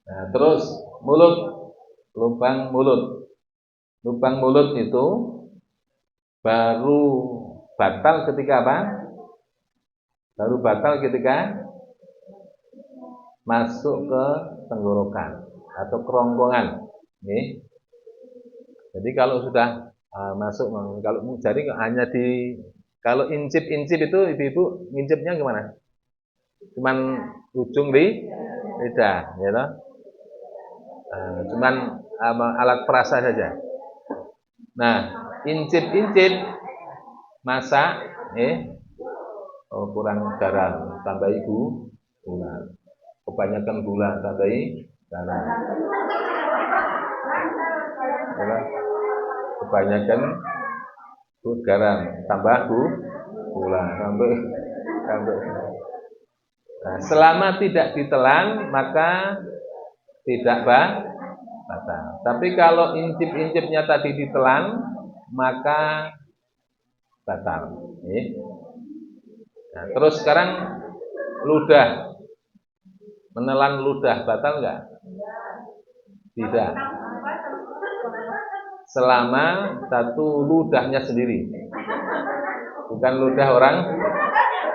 Nah, terus mulut, lubang mulut. Lubang mulut itu baru batal ketika apa? Baru batal ketika masuk ke tenggorokan atau kerongkongan. Nih. Jadi kalau sudah masuk, kalau jadi hanya kalau incip-incip itu ibu-ibu ngincipnya gimana? Cuman ujung di lidah, ya toh? Cuman alat perasa saja. Nah, incip-incip masak, kurang garam, tambahi gula. Kebanyakan gula, tambahi garam. Ya, kebanyakan garam, tambah gula, sampai. Nah, selama tidak ditelan maka tidak batal. Tapi kalau incip-incipnya tadi ditelan maka batal. Nah, terus sekarang ludah, menelan ludah batal enggak? Tidak. Selama satu ludahnya sendiri, bukan ludah orang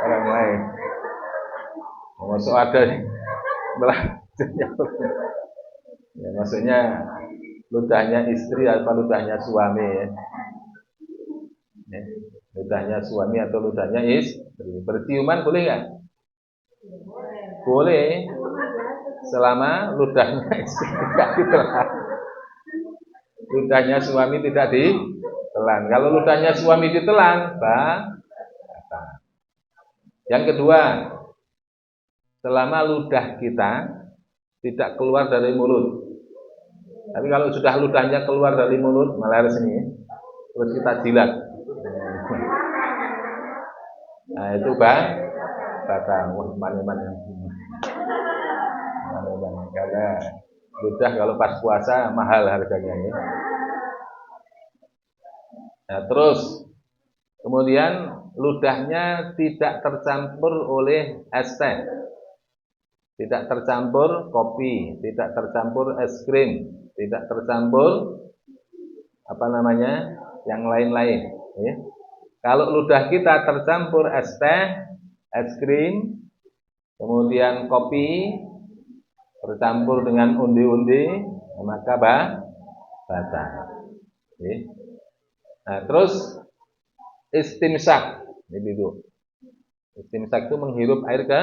lain. Masuk ada ya, maksudnya ludahnya istri atau ludahnya suami ya. Ludahnya suami atau ludahnya istri. Berciuman boleh nggak? Boleh, selama ludahnya istri tidak ditelan. Ludahnya suami tidak ditelan. Kalau ludahnya suami ditelan, batal. Yang kedua, selama ludah kita tidak keluar dari mulut. Tapi kalau sudah ludahnya keluar dari mulut, malah sini, terus kita jilat. Nah itu batal. Wah, mana-mana. Karena ludah kalau pas puasa mahal harganya ya. Nah, terus kemudian ludahnya tidak tercampur oleh es teh, tidak tercampur kopi, tidak tercampur es krim, tidak tercampur yang lain-lain. Ya. Kalau ludah kita tercampur es teh, es krim, kemudian kopi, bercampur dengan undi-undi, maka batal. Ya. Nah, terus istimsak, itu. Istimsak itu menghirup air ke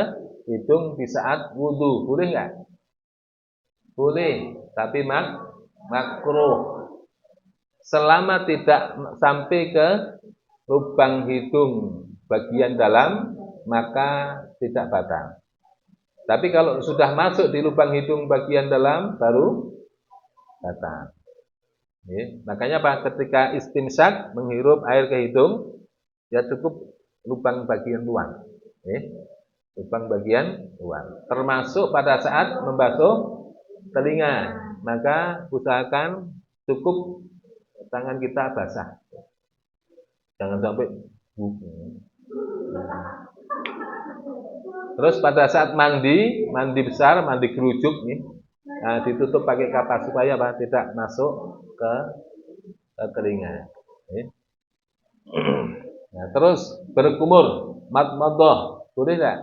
hidung di saat wudhu, boleh nggak? Boleh, tapi makruh. Selama tidak sampai ke lubang hidung bagian dalam, maka tidak batal. Tapi kalau sudah masuk di lubang hidung bagian dalam, baru batal. Ya, makanya ketika istimsak menghirup air ke hidung, ya cukup lubang bagian luar. Ya, lubang bagian luar. Termasuk pada saat membasuh telinga, maka usahakan cukup tangan kita basah. Jangan sampai terus pada saat mandi besar, mandi kerujuk nih, nah, ditutup pakai kapas supaya apa? Tidak masuk ke telinga. Nah, terus berkumur, madmadah, boleh nggak?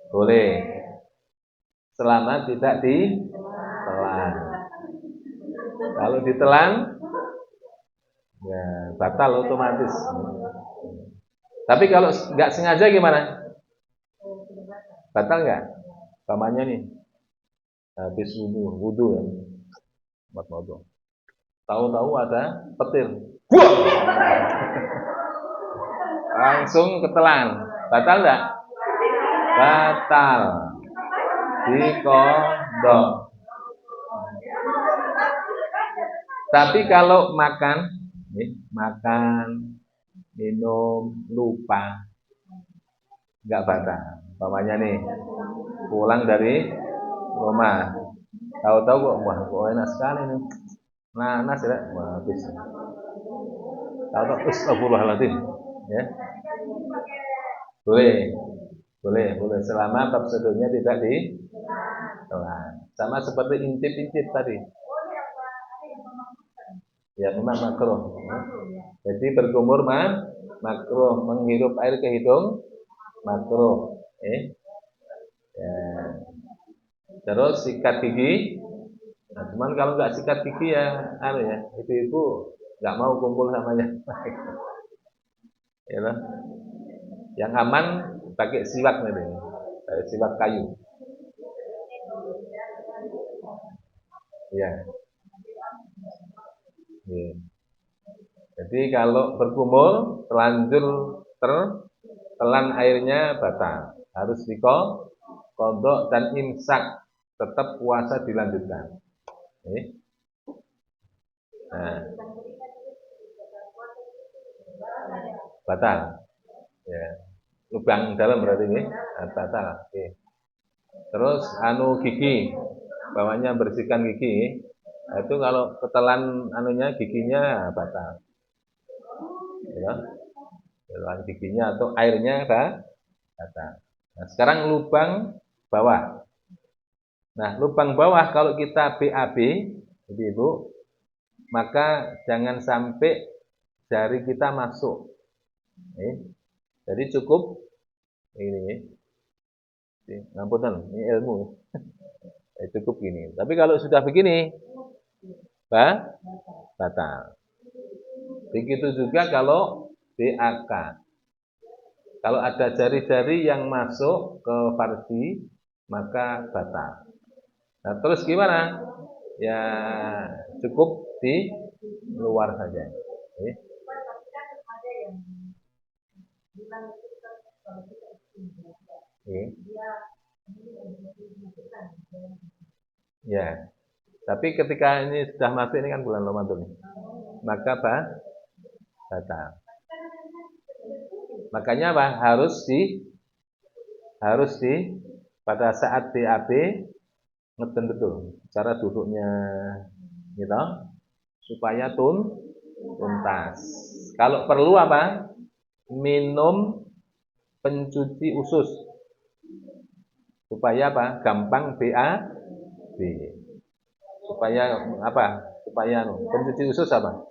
Boleh. Selama tidak ditelan. Kalau ditelan, ya batal otomatis. Tapi kalau nggak sengaja gimana? Batal nggak? Pamannya nih, habis wudu ya, madmadah. Tahu-tahu ada petir, langsung ketelan, batal nggak? Batal, dikodok. Tapi kalau makan, minum, lupa, nggak batal. Pamannya nih, pulang dari rumah, tahu-tahu kok enak sekali nih, nanas ya, wah habis. Tahu-tahu, astagfirullahaladzim, ya. Boleh selama prosedurnya tidak ditelan. Sama seperti intip tadi. Ya memang makruh. Jadi berkumur makruh, menghirup air ke hidung makruh. Ya. Terus sikat gigi. Nah, cuman kalau nggak sikat gigi ya, ibu-ibu nggak mau kumpul samanya. Ya, yang aman pakai siwak nih, siwak kayu. Ya. Ya. Jadi kalau berkumur terlanjur tertelan airnya batal, harus dikodok dan imsak, tetap puasa dilanjutkan. Nah, batal. Ya. Lubang dalam berarti ini batal. Terus gigi, bawahnya bersihkan gigi. Nah, itu kalau ketelan giginya batal. Ya. Ketelan giginya atau airnya batal. Nah, sekarang lubang bawah. Nah, lubang bawah kalau kita BAB, Ibu, maka jangan sampai jari kita masuk. Jadi cukup ini. Ngapunten, ini ilmu. Cukup gini. Tapi kalau sudah begini, batal. Begitu juga kalau BAK. Kalau ada jari-jari yang masuk ke farji, maka batal. Nah, terus gimana? Ya cukup di luar saja. Ya. Tapi ketika ini sudah masuk, ini kan bulan Ramadan, maka batal. Makanya apa? Harus pada saat BAB ngeten betul cara duduknya gitu, supaya tuntas. Kalau perlu apa? Minum pencuci usus supaya apa? Gampang BAB. Supaya apa? Supaya pencuci usus apa?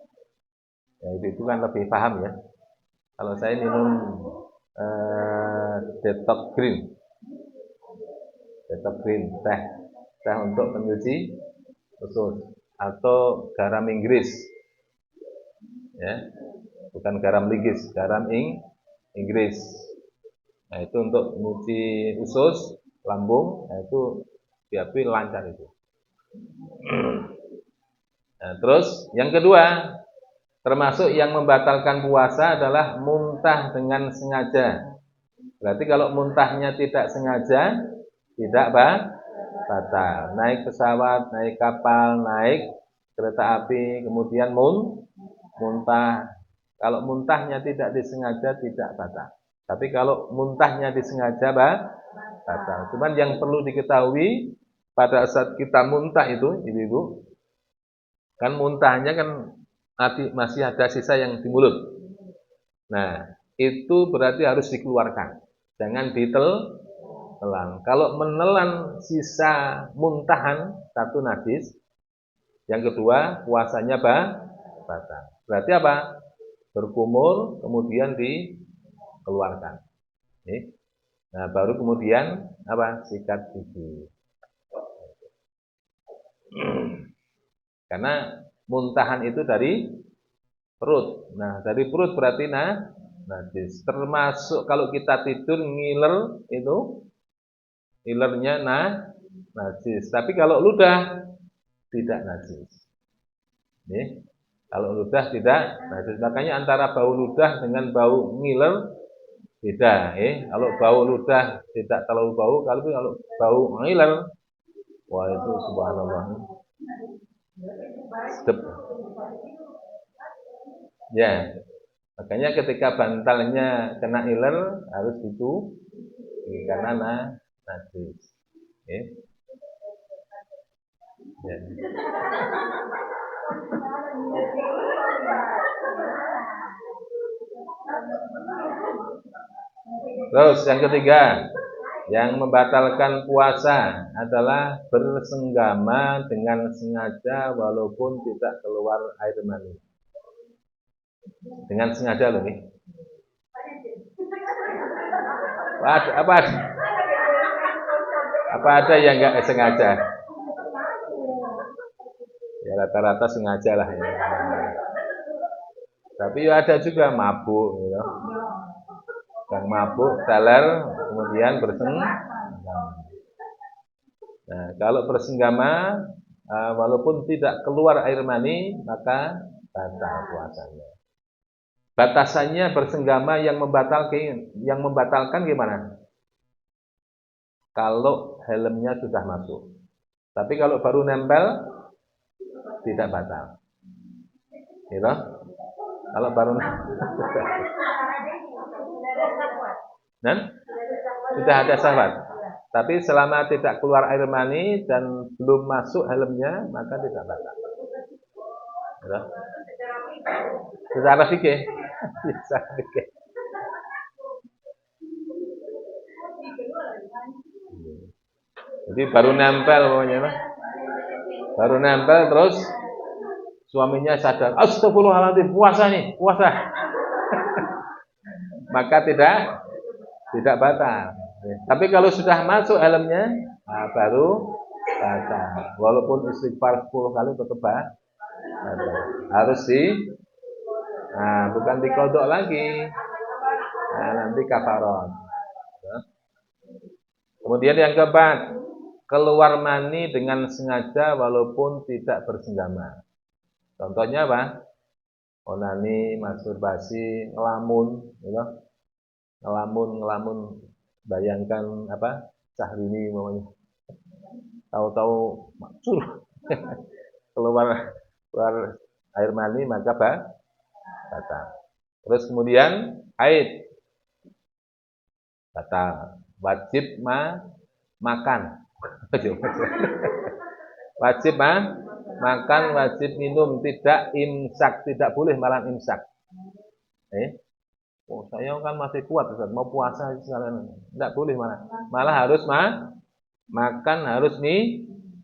Ya, itu kan lebih paham ya. Kalau saya minum detox green teh untuk pencuci usus, atau garam Inggris, ya, bukan garam ligis, garam Inggris. Nah, itu untuk mencuci usus, lambung, nah itu BAB lancar itu. Nah, terus yang kedua, termasuk yang membatalkan puasa adalah muntah dengan sengaja. Berarti kalau muntahnya tidak sengaja, tidak batal. Naik pesawat, naik kapal, naik kereta api, kemudian muntah. Kalau muntahnya tidak disengaja, tidak batal. Tapi kalau muntahnya disengaja, batal. Cuman yang perlu diketahui, pada saat kita muntah itu, ibu-ibu, kan muntahnya kan masih ada sisa yang di mulut. Nah, itu berarti harus dikeluarkan. Jangan ditelan. Kalau menelan sisa muntahan, satu najis. Yang kedua, puasanya batal. Berarti apa? Berkumur, kemudian dikeluarkan. Nah, baru kemudian apa? Sikat gigi. Karena muntahan itu dari perut. Nah, dari perut berarti najis. Termasuk kalau kita tidur ngiler itu ngilernya najis. Tapi kalau ludah tidak najis. Kalau ludah tidak najis. Makanya antara bau ludah dengan bau ngiler beda. Kalau bau ludah tidak terlalu bau, kalau bau ngiler, wah itu subhanallah. Sedep. Ya, makanya ketika bantalnya kena iler harus itu karena najis. Ya. Terus yang ketiga, yang membatalkan puasa adalah bersenggama dengan sengaja walaupun tidak keluar air mani. Dengan sengaja loh nih. Apa ada yang enggak sengaja? Ya rata-rata sengaja lah ya. Tapi ada juga mabuk, gitu. Yang mabuk, dalar, kemudian bersenggama. Nah, kalau bersenggama, walaupun tidak keluar air mani, maka batal puasanya. Batasannya bersenggama yang membatalkan gimana? Kalau helmnya sudah masuk. Tapi kalau baru nempel, tidak batal. Gitu? Kalau baru nempel. Dan sudah ada syahwat. Tapi selama tidak keluar air mani dan belum masuk helmnya, maka tidak batal. Gitu? Secara fikih. Jadi baru nempel pokoknya. Baru nempel terus suaminya sadar, astagfirullahaladzim, puasa nih, puasa. Maka tidak batal. Tapi kalau sudah masuk helmnya, baru batal. Walaupun istighfar 10 kali tetap batal. Harus bukan dikodok lagi. Nanti kafarat. Kemudian yang keempat, keluar mani dengan sengaja walaupun tidak bersenggama. Contohnya apa? Onani, masturbasi, ngelamun, gitu. Ngelamun, bayangkan apa? Syahrini namanya. Tahu-tahu macur. keluar air mani maka batal. Terus kemudian haid batal. Wajib makan. Wajib makan, wajib minum, tidak imsak, tidak boleh malam imsak. Saya kan masih kuat, Ustaz. Mau puasa sekalian. Tidak boleh malah harus makan, harus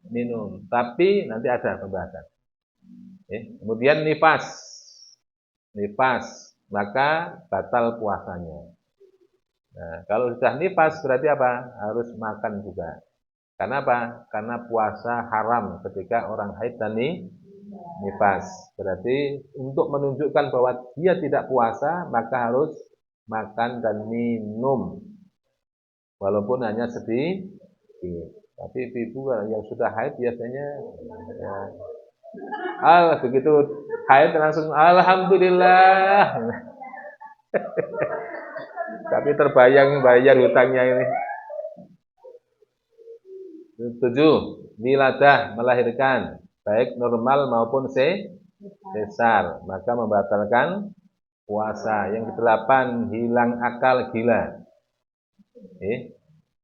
minum. Tapi nanti ada pembahasan. Kemudian nifas, maka batal puasanya. Nah, kalau sudah nifas berarti apa? Harus makan juga. Karena apa? Karena puasa haram ketika orang haid dan nifas. Berarti untuk menunjukkan bahwa dia tidak puasa, maka harus makan dan minum. Walaupun hanya sedikit. Tapi ibu yang sudah haid biasanya begitu haid langsung alhamdulillah. Tapi terbayang bayar hutangnya ini. 7. Wiladah, melahirkan, baik normal maupun sesar, maka membatalkan puasa. Yang ke-8, hilang akal, gila.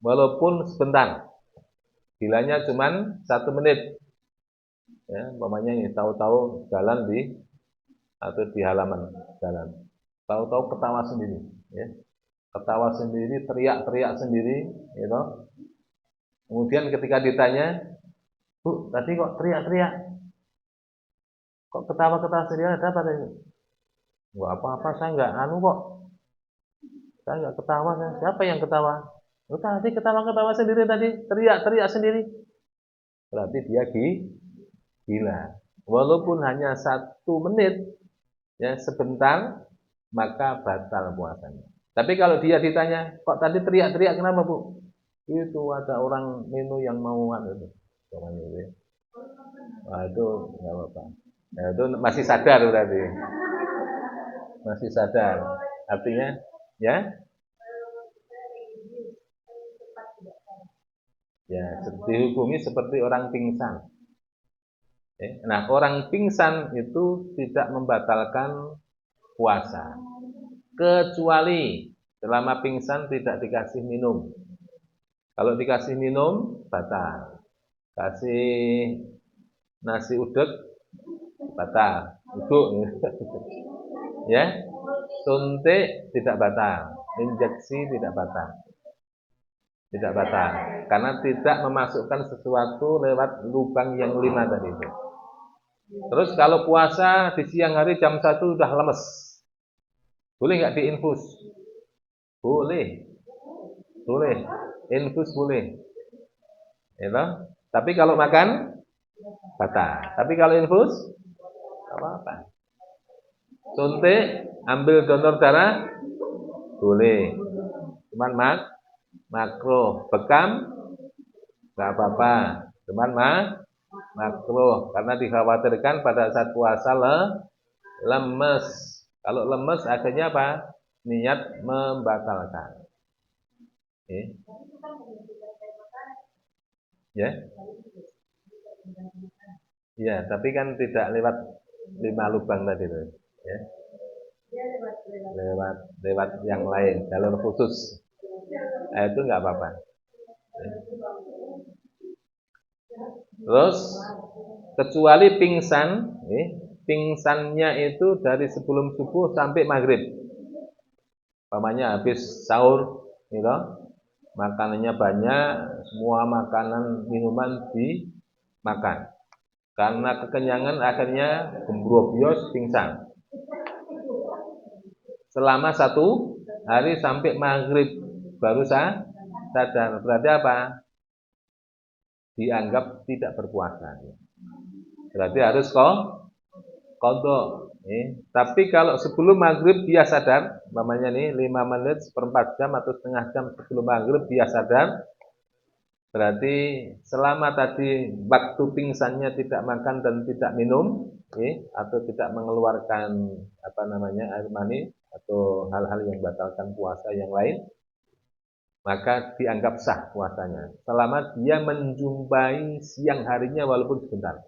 Walaupun sebentar. Gilanya cuman 1 menit. Ya, umpamanya ini tahu-tahu jalan atau di halaman jalan. Tahu-tahu ketawa sendiri, ya. Ketawa sendiri, teriak-teriak sendiri, gitu. Kemudian ketika ditanya, "Bu, tadi kok teriak-teriak? Kok ketawa-ketawa sendiri, ada apa tadi?" "Enggak apa-apa, saya enggak anu kok. Saya enggak ketawa, saya. Siapa yang ketawa?" "Oh, tadi ketawa-ketawa sendiri tadi, teriak-teriak sendiri." Berarti dia gila. Walaupun hanya 1 menit, ya sebentar, maka batal puasanya. Tapi kalau dia ditanya, "Kok tadi teriak-teriak kenapa, Bu?" "Itu ada orang menu yang mau anu itu." Wah, itu enggak apa-apa. Ya, itu masih sadar berarti. Masih sadar. Artinya, ya, ya, dihukumi seperti orang pingsan. Nah, orang pingsan itu tidak membatalkan puasa, kecuali selama pingsan tidak dikasih minum. Kalau dikasih minum, batal. Kasih nasi uduk, batal. Uduk, ya. Suntik tidak batal. Injeksi tidak batal. Tidak batal. Karena tidak memasukkan sesuatu lewat lubang yang 5 tadi itu. Terus kalau puasa di siang hari jam 1 udah lemes. Boleh nggak diinfus? Boleh. Boleh. Infus boleh. Ya, tapi kalau makan batal. Tapi kalau infus enggak apa-apa. Suntik, ambil donor darah boleh. Cuman makruh. Bekam enggak apa-apa. Cuman makruh karena dikhawatirkan pada saat puasa lemes. Kalau lemes akhirnya apa? Niat membatalkan. Ya. Ya, tapi kan tidak lewat 5 lubang tadi itu, ya. Lewat yang lain, jalur khusus. Nah, itu enggak apa-apa. Terus kecuali pingsan, pingsannya itu dari sebelum subuh sampai maghrib. Pamannya habis sahur, gitu, makanannya banyak, semua makanan minuman dimakan. Karena kekenyangan akhirnya gembrobios pingsan. Selama 1 hari sampai maghrib baru sadar. Berarti apa? Dianggap tidak berpuasa. Berarti harus qadha. Tapi kalau sebelum maghrib dia sadar, umpamanya nih 5 menit, seperempat jam atau setengah jam sebelum maghrib dia sadar, berarti selama tadi waktu pingsannya tidak makan dan tidak minum, atau tidak mengeluarkan air mani atau hal-hal yang membatalkan puasa yang lain, maka dianggap sah puasanya. Selama dia menjumpai siang harinya walaupun sebentar.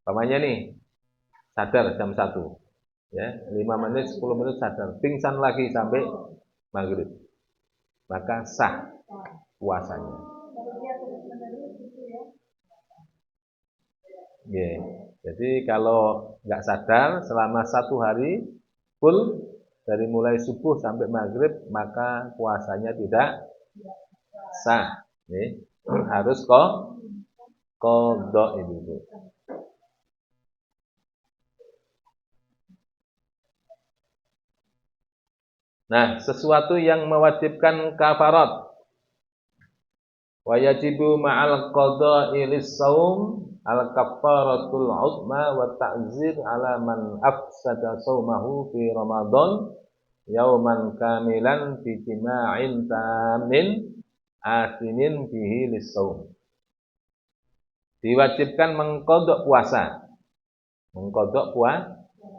Umpamanya nih, sadar jam 1. Ya, 5 menit, 10 menit sadar. Pingsan lagi sampai maghrib. Maka sah puasanya. Jadi kalau nggak sadar selama 1 hari full dari mulai subuh sampai maghrib, maka puasanya tidak sah. Harus qadha itu. Nah, sesuatu yang mewajibkan kafarat. Wa yajibu ma'al qada'i lis-shaum al-kaffaratul 'uzma wa ta'zir 'ala man afsada shaumahu fi Ramadan yauman kamilan bi jima'in tamin asinin bihi lis-shaum. Diwajibkan mengqadha puasa. Mengqadha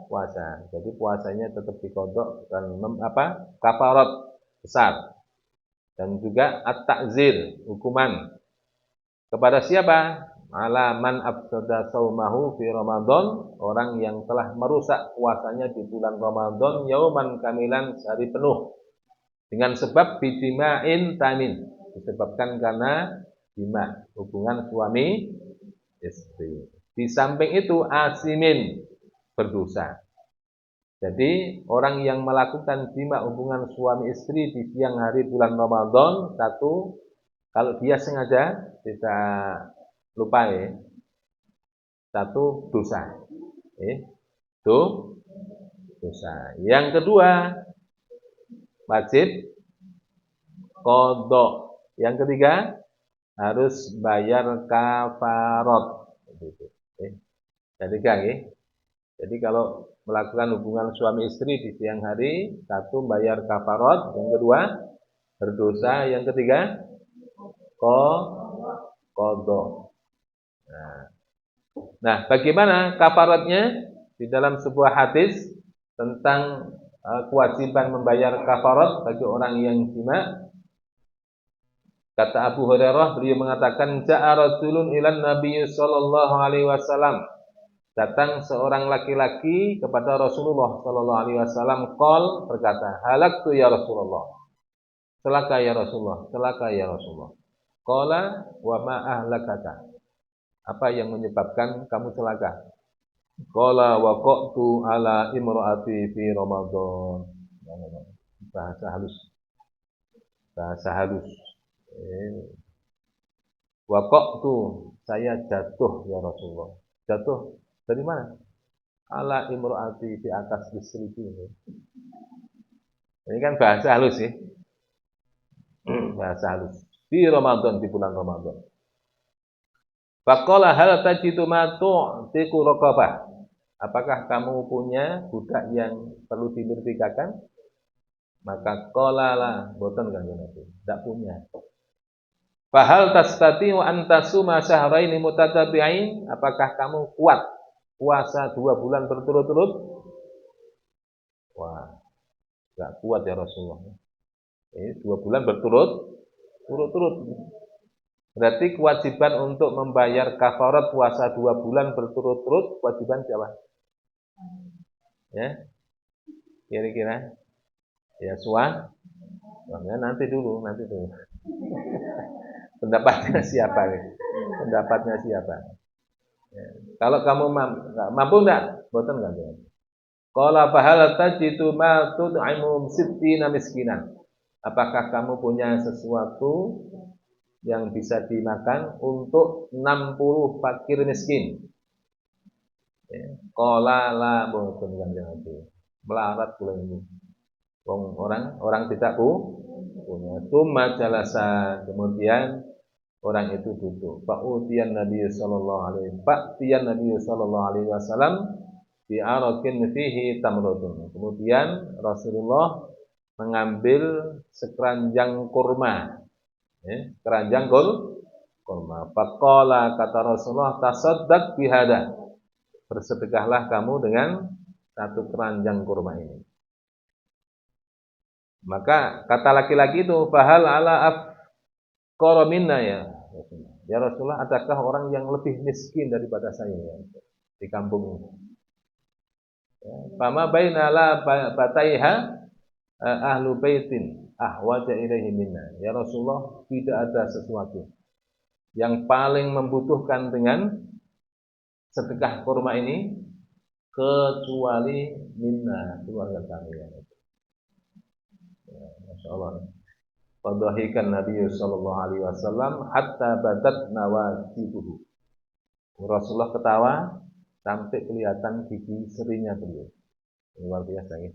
puasa. Jadi puasanya tetap diqadha dan kafarat besar. Dan juga at-ta'zir, hukuman. Kepada siapa? Ala man afsada shaumahu fi Ramadan, orang yang telah merusak puasanya di bulan Ramadan yauman kamilan, sehari penuh. Dengan sebab bijima'in tamin, disebabkan karena jima, hubungan suami istri. Di samping itu asimin, berdosa. Jadi orang yang melakukan jima hubungan suami istri di siang hari bulan Ramadan, satu, kalau dia sengaja tidak lupa ya, satu dosa. Itu dosa. Yang kedua, wajib kodok. Yang ketiga, harus bayar kafarot. Jadi jadi kalau melakukan hubungan suami istri di siang hari, satu bayar kafarot, yang kedua berdosa, yang ketiga kodok. Nah, bagaimana kafaratnya? Di dalam sebuah hadis tentang kewajiban membayar kafarat bagi orang yang jima. Kata Abu Hurairah, beliau mengatakan, ja'a rajulun ilan Nabi sallallahu alaihi wasallam. Datang seorang laki-laki kepada Rasulullah sallallahu alaihi wasallam, qol, berkata, halaktu ya Rasulullah. Celaka ya Rasulullah, celaka ya Rasulullah. Qala wa ma ahlakaka. Apa yang menyebabkan kamu celaka? Qala waqatu ala imraati fi Ramadan. Bahasa halus. Bahasa halus. Waqatu, saya jatuh ya Rasulullah. Jatuh dari mana? Ala imraati, di atas istriku ini. Ini kan bahasa halus ya. Bahasa halus. Di Ramadan, di bulan Ramadan. Faqala hal tajidu ma tu'tiqu raqabah. Apakah kamu punya budak yang perlu dimerdekakan? Maka qala la, boten kanjeng Nabi, tidak punya. Fahal tastati'u an tasuma syahraini mutatabi'ain? Apakah kamu kuat puasa 2 bulan berturut-turut? Wah, enggak kuat ya Rasulullah. Ini 2 bulan berturut-turut. Berarti kewajiban untuk membayar kafarat puasa 2 bulan berturut-turut, kewajiban siapa? Ya, kira-kira ya suaminya nanti dulu. Pendapatnya siapa nih? Pendapatnya siapa? Ya. Kalau kamu mampu enggak? Boten enggak. Qala fahal tajidu ma tud'imu sittina miskinan. Apakah kamu punya sesuatu yang bisa dimakan untuk 60 fakir miskin? Qala la, boten kanjeng Nabi. Melarat pula ini. Orang tidak punya. Tsumma jalasa, kemudian orang itu duduk. Fa'utiyan Nabi sallallahu alaihi wasallam bi arakin fihi tamratun. Kemudian Rasulullah mengambil sekeranjang kurma. Keranjang kurma. Faqala, kata Rasulullah, tasaddaq bihada. Bersedekahlah kamu dengan satu keranjang kurma ini. Maka kata laki-laki itu, fahal ala afqara minna ya Rasulullah. Ya Rasulullah, adakah orang yang lebih miskin daripada saya ya, di kampung ini? Fama baina la bataiha ahlu baitin ahwaja ilaihi minna. Ya Rasulullah, tidak ada sesuatu yang paling membutuhkan dengan sedekah kurma ini kecuali minna, keluarga kami ya. Masya Allah. Fadhahikan Nabi sallallahu alaihi wasallam hatta badat nawajibuhu. Rasulullah ketawa sampai kelihatan gigi serinya beliau. Luar biasa ya.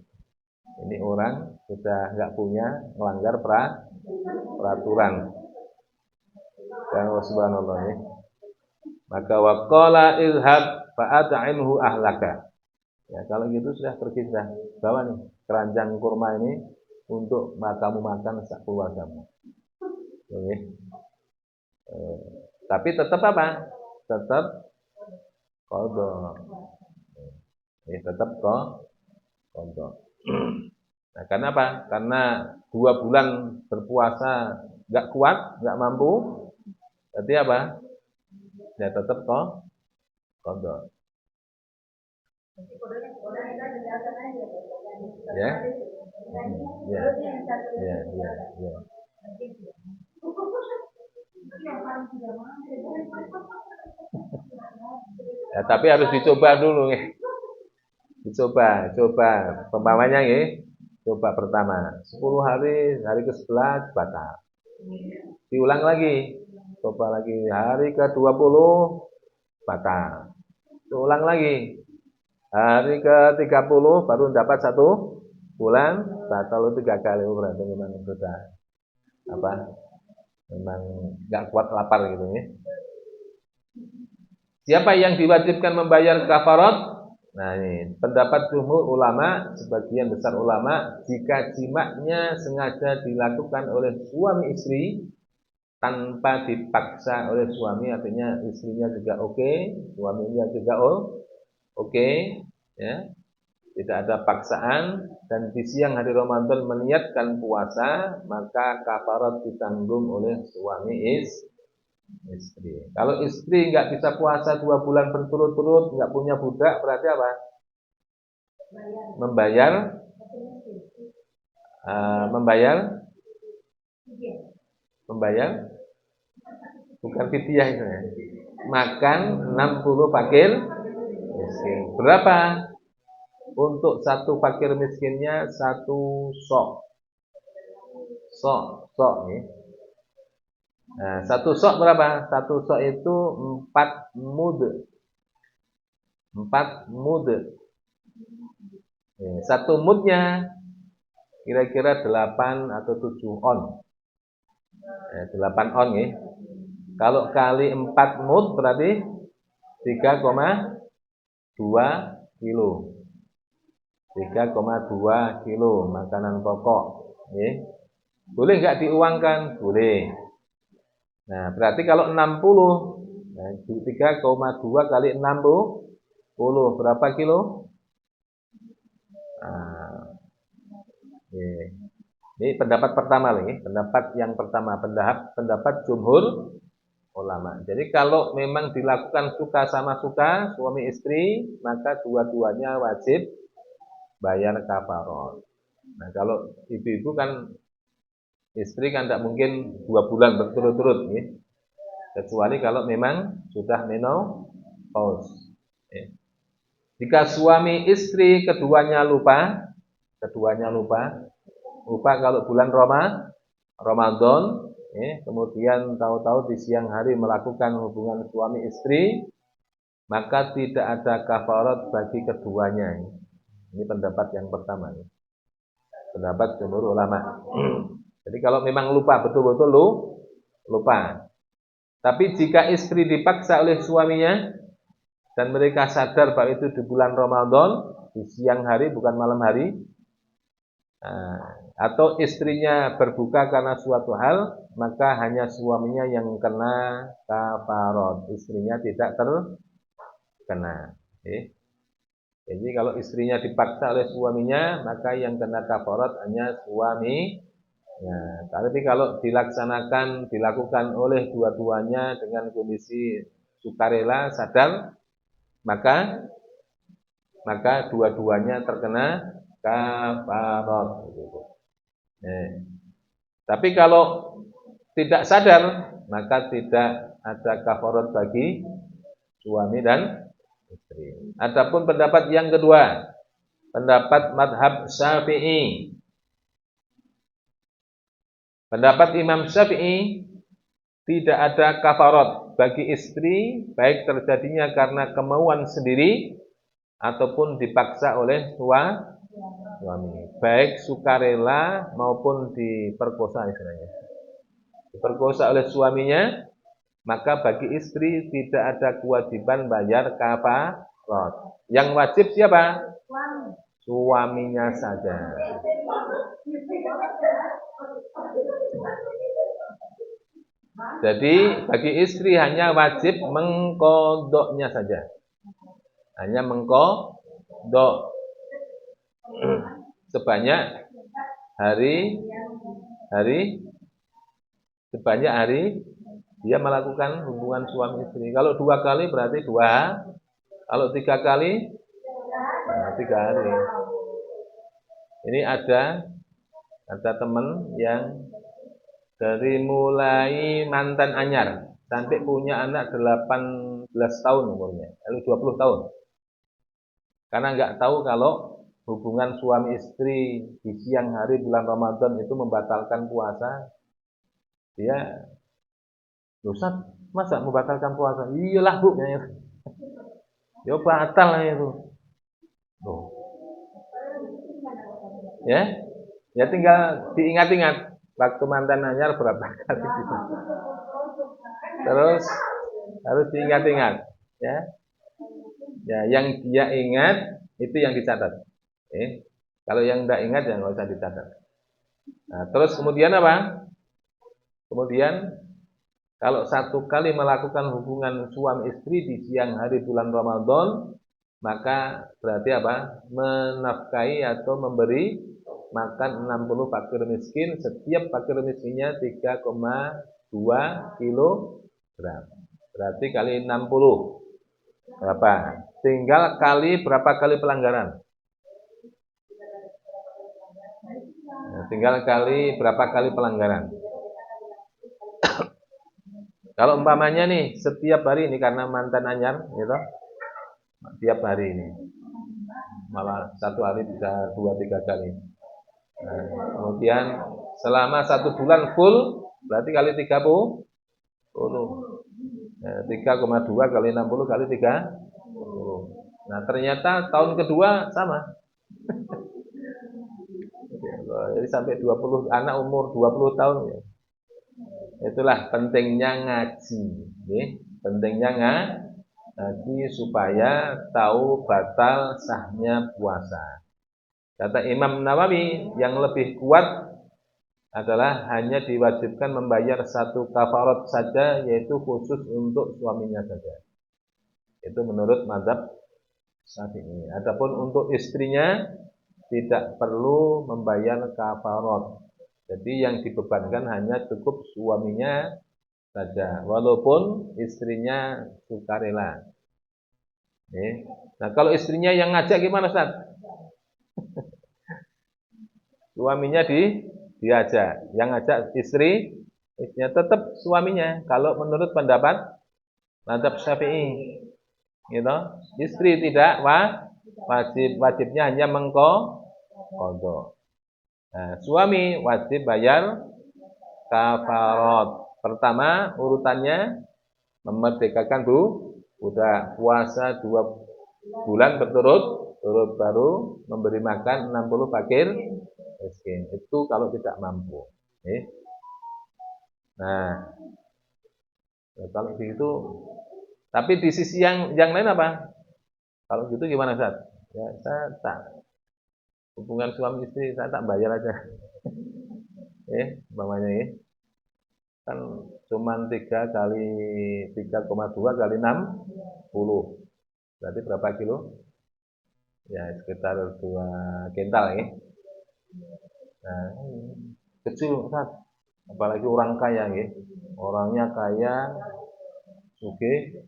Ini orang sudah enggak punya, melanggar peraturan. Dan subhanallah ya. Maka waqala izhab fa'at'imhu ahlaka. Ya, kalau gitu sudah pergi, sudah bawa nih keranjang kurma ini untuk kamu makan sak keluargamu. Oke. Tapi tetap apa? Tetap qadha. Tetap qadha. Nah, karena apa? Karena 2 bulan berpuasa enggak kuat, enggak mampu. Berarti apa? Ya tetap qadha. Ya. Ya. Ya, tapi harus dicoba dulu ya. Coba pempamanya ya. Coba pertama 10 hari, hari ke-11 batal. Diulang lagi. Coba lagi hari ke-20 batal. Diulang lagi. Hari ke-30 baru dapat 1 bulan, batal 3 kali. Berarti memang sudah apa? Memang nggak kuat lapar gitu ya. Siapa yang diwajibkan membayar kafarat? Nah ini pendapat jumhur ulama, sebagian besar ulama, jika jimaknya sengaja dilakukan oleh suami istri tanpa dipaksa oleh suami, artinya istrinya juga oke, suaminya juga oke, ya, tidak ada paksaan, dan di siang hari Ramadan meniatkan puasa, maka kafarat ditanggung oleh suami istri. Kalau istri nggak bisa puasa 2 bulan berturut-turut, nggak punya budak, berarti apa? Membayar, membayar, bukan fidyah itu ya. Makan 60 fakir miskin. Berapa? Untuk satu fakir miskinnya 1 sok. Sok nih. Nah, 1 sok berapa? 1 sok itu 4 mud. 4 mud. 1 mudnya kira-kira 8 atau 7 on. 8 on ya. Kalau kali 4 mud berarti 3,2 kilo. 3,2 kilo makanan pokok. Boleh nggak diuangkan? Boleh. Nah, berarti kalau 60, nah, 3,2 kali 60, berapa kilo? Nah, ini pendapat pertama nih, pendapat yang pertama, pendapat jumhur ulama. Jadi kalau memang dilakukan suka sama suka suami istri, maka dua-duanya wajib bayar kafarat. Nah, kalau ibu-ibu kan istri kan tidak mungkin 2 bulan berturut-turut, ya. Kecuali kalau memang sudah menopause. Ya. Jika suami istri keduanya lupa kalau bulan Ramadan, kemudian tahu-tahu di siang hari melakukan hubungan suami istri, maka tidak ada kafarat bagi keduanya. Ini pendapat yang pertama. Pendapat jumhur ulama. Jadi kalau memang lupa, betul-betul lupa. Tapi jika istri dipaksa oleh suaminya dan mereka sadar bahwa itu di bulan Ramadan, di siang hari bukan malam hari, atau istrinya berbuka karena suatu hal, maka hanya suaminya yang kena kafarat, istrinya tidak terkena. Jadi kalau istrinya dipaksa oleh suaminya, maka yang kena kafarat hanya suami. Ya, tapi kalau dilakukan oleh dua-duanya dengan kondisi sukarela, sadar, maka dua-duanya terkena kafarat. Tapi kalau tidak sadar, maka tidak ada kafarat bagi suami dan istri. Adapun pendapat yang kedua, pendapat madhab Syafi'i. Pendapat Imam Syafi'i, tidak ada kafarat bagi istri, baik terjadinya karena kemauan sendiri ataupun dipaksa oleh suami, baik sukarela maupun diperkosa istilahnya. Diperkosa oleh suaminya, maka bagi istri tidak ada kewajiban bayar kafarat. Yang wajib siapa? Suaminya saja. Jadi bagi istri hanya wajib mengkodoknya saja. Hanya mengkodok sebanyak hari dia melakukan hubungan suami istri. Kalau 2 kali berarti 2. Kalau 3 kali 3 hari. Ini ada teman yang dari mulai mantan anyar sampai punya anak 18 tahun umurnya, lalu 20 tahun. Karena nggak tahu kalau hubungan suami istri di siang hari bulan Ramadan itu membatalkan puasa, dia Ustaz, masa membatalkan puasa? Iyalah bu, ya batal itu. Loh. Ya tinggal diingat-ingat waktu mantan anyar berapa kali. Terus harus diingat-ingat, ya. Ya, yang dia ingat itu yang dicatat. Kalau yang tidak ingat ya nggak usah dicatat. Nah, terus kemudian apa? Kemudian kalau satu kali melakukan hubungan suami istri di siang hari bulan Ramadan, maka berarti apa? Menafkahi atau memberi makan 60 fakir miskin, setiap fakir miskinnya 3,2 kilogram. Berarti kali 60 berapa? Tinggal kali berapa kali pelanggaran? Nah, tinggal kali berapa kali pelanggaran? Kalau umpamanya nih setiap hari ini karena mantan anyar, gitu, tiap hari ini, malah satu hari bisa 2-3 kali. Nah, kemudian selama 1 bulan full, berarti kali 30. 3,2 kali 60 kali 30. Nah ternyata tahun kedua sama. Jadi sampai 20 anak umur 20 tahun ya. Itulah pentingnya ngaji, pentingnya ngaji supaya tahu batal sahnya puasa. Kata Imam Nawawi, yang lebih kuat adalah hanya diwajibkan membayar 1 kafarat saja, yaitu khusus untuk suaminya saja. Itu menurut mazhab Syafi'i. Adapun untuk istrinya tidak perlu membayar kafarat. Jadi yang dibebankan hanya cukup suaminya saja, walaupun istrinya sukarela. Nah, kalau istrinya yang ngajak gimana, Ustaz? Suaminya diajak, yang ngajak istrinya tetap suaminya. Kalau menurut pendapat mazhab Syafi'i, gitu. Istri tidak wajibnya hanya mengqadha. Nah, suami wajib bayar kafarat. Pertama urutannya memerdekakan budak, puasa 2 bulan berturut-turut, baru memberi makan 60 fakir miskin. Itu kalau tidak mampu. Nah, kalau begitu, tapi di sisi yang lain apa? Kalau gitu gimana, Ustaz? Ya, saya tak hubungan suami istri saya tak bayar aja. Umpamanya kan cuma 3 kali 3,2 kali 60. Berarti berapa kilo? Ya sekitar 2 kintal Nah, kecil Ustaz. Apalagi orang kaya Orangnya kaya, sugih,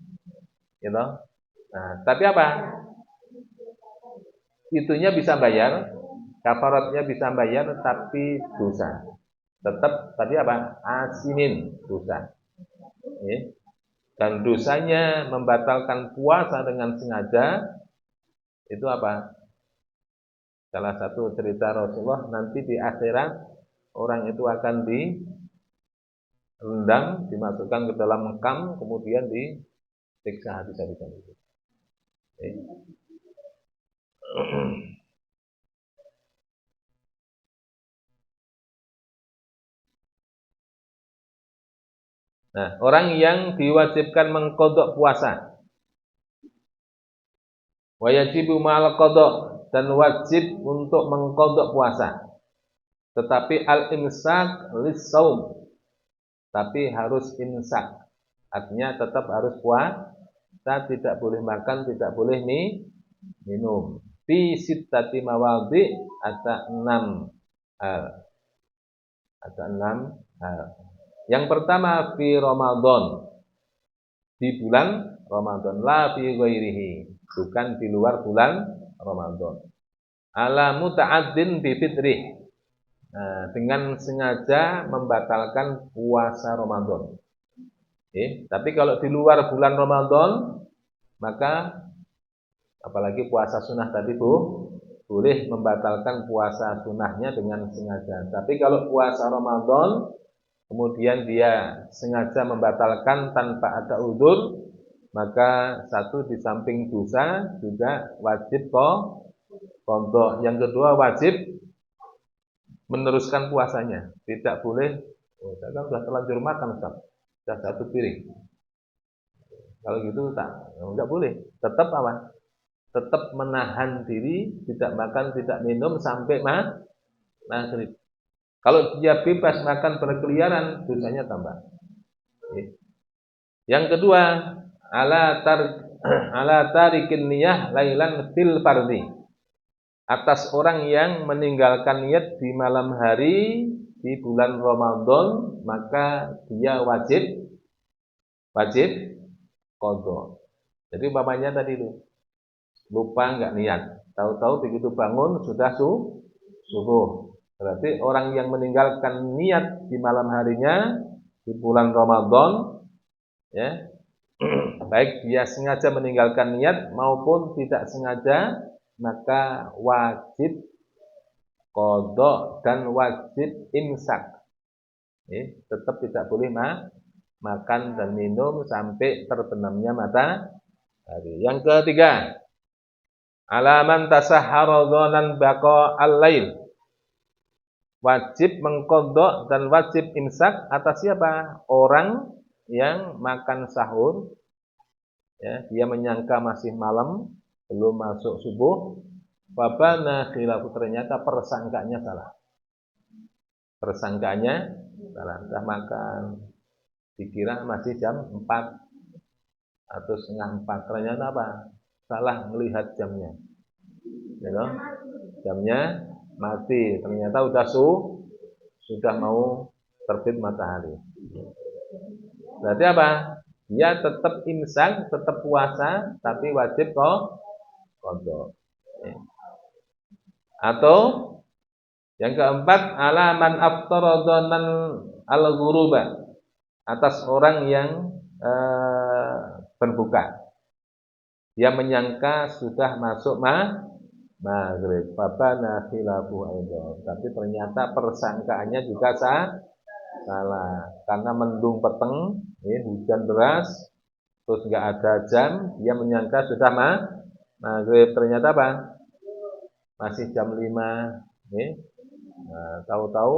gitu. Nah, tapi apa? Itunya bisa bayar, kafaratnya bisa bayar, tapi dosa. Tetap tadi apa? Asinin dosa. Dan dosanya membatalkan puasa dengan sengaja itu apa? Salah satu cerita Rasulullah, nanti di akhirat orang itu akan direndam, dimasukkan ke dalam kam, kemudian disiksa habis-habisan itu. Nah, orang yang diwajibkan mengqadha puasa, wajibu ma'al qadha, dan wajib untuk mengqadha puasa. Tetapi al-imsak lis-shaum, tapi harus imsak. Artinya tetap harus puasa, tidak boleh makan, tidak boleh minum. Fi sittati mawadhi, ada 6 hal. Ada 6 hal. Yang pertama fi Ramadan, di bulan Ramadan, la fi ghairihi, bukan di luar bulan Ramadan. Ala muta'addin bi fitrih, dengan sengaja membatalkan puasa Ramadan. Tapi kalau di luar bulan Ramadan, maka apalagi puasa sunnah tadi boleh membatalkan puasa sunnahnya dengan sengaja. Tapi kalau puasa Ramadan, kemudian dia sengaja membatalkan tanpa ada uzur, maka satu di samping dosa juga wajib qadha. Yang kedua wajib meneruskan puasanya. Tidak boleh, saya kan sudah terlanjur makan, sudah satu piring. Kalau gitu enggak boleh. Tetap apa? Tetap menahan diri, tidak makan, tidak minum sampai maghrib. Kalau dia bebas makan berkeliaran, dosanya tambah. Yang kedua, ala tarikin niyah lailan fil fardhi. Atas orang yang meninggalkan niat di malam hari di bulan Ramadan, maka dia wajib qadha. Jadi umpamanya tadi itu lupa enggak niat, tahu-tahu begitu bangun sudah subuh. Berarti orang yang meninggalkan niat di malam harinya di bulan Ramadan, ya, baik dia sengaja meninggalkan niat maupun tidak sengaja, maka wajib qadha dan wajib imsak. Tetap tidak boleh makan dan minum sampai terbenamnya matahari. Yang ketiga, alaman tasahhara dhanan baqa al-lail. Wajib mengqadha dan wajib imsak atas siapa? Orang yang makan sahur, ya, dia menyangka masih malam, belum masuk subuh, babana khilafu, ternyata persangkanya salah. Persangkanya salah, sudah makan, dikira masih jam 4 atau setengah 4, ternyata apa? Salah melihat jamnya. Ya, jamnya mati, ternyata sudah mau terbit matahari. Berarti apa? Dia tetap imsak, tetap puasa, tapi wajib qadha. Atau yang keempat, alaman aftara dhanan al-ghuruba, atas orang yang berbuka. Dia menyangka sudah masuk maghrib, babana khilafu aidan. Tapi ternyata persangkaannya juga salah. Karena mendung peteng, hujan deras, terus enggak ada jam, dia menyangka sudah maghrib. Ternyata apa? Masih jam 5. Tahu-tahu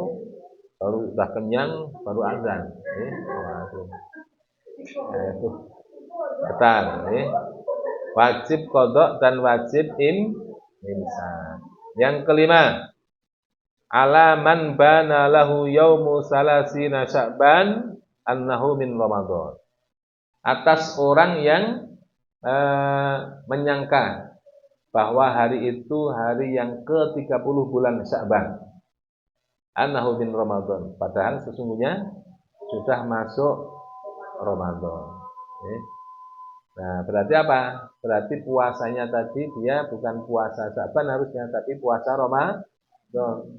baru udah kenyang, baru azan. Itu batal. Wajib qadha dan wajib imsak. Yang kelima, alaman bana lahu yaumu salasina Sya'ban annahu min Ramadan. Atas orang yang menyangka bahwa hari itu hari yang ke-30 bulan Sya'ban, annahu min Ramadan, padahal sesungguhnya sudah masuk Ramadan. Nah, berarti apa? Berarti puasanya tadi dia bukan puasa Sya'ban harusnya, tapi puasa Ramadan.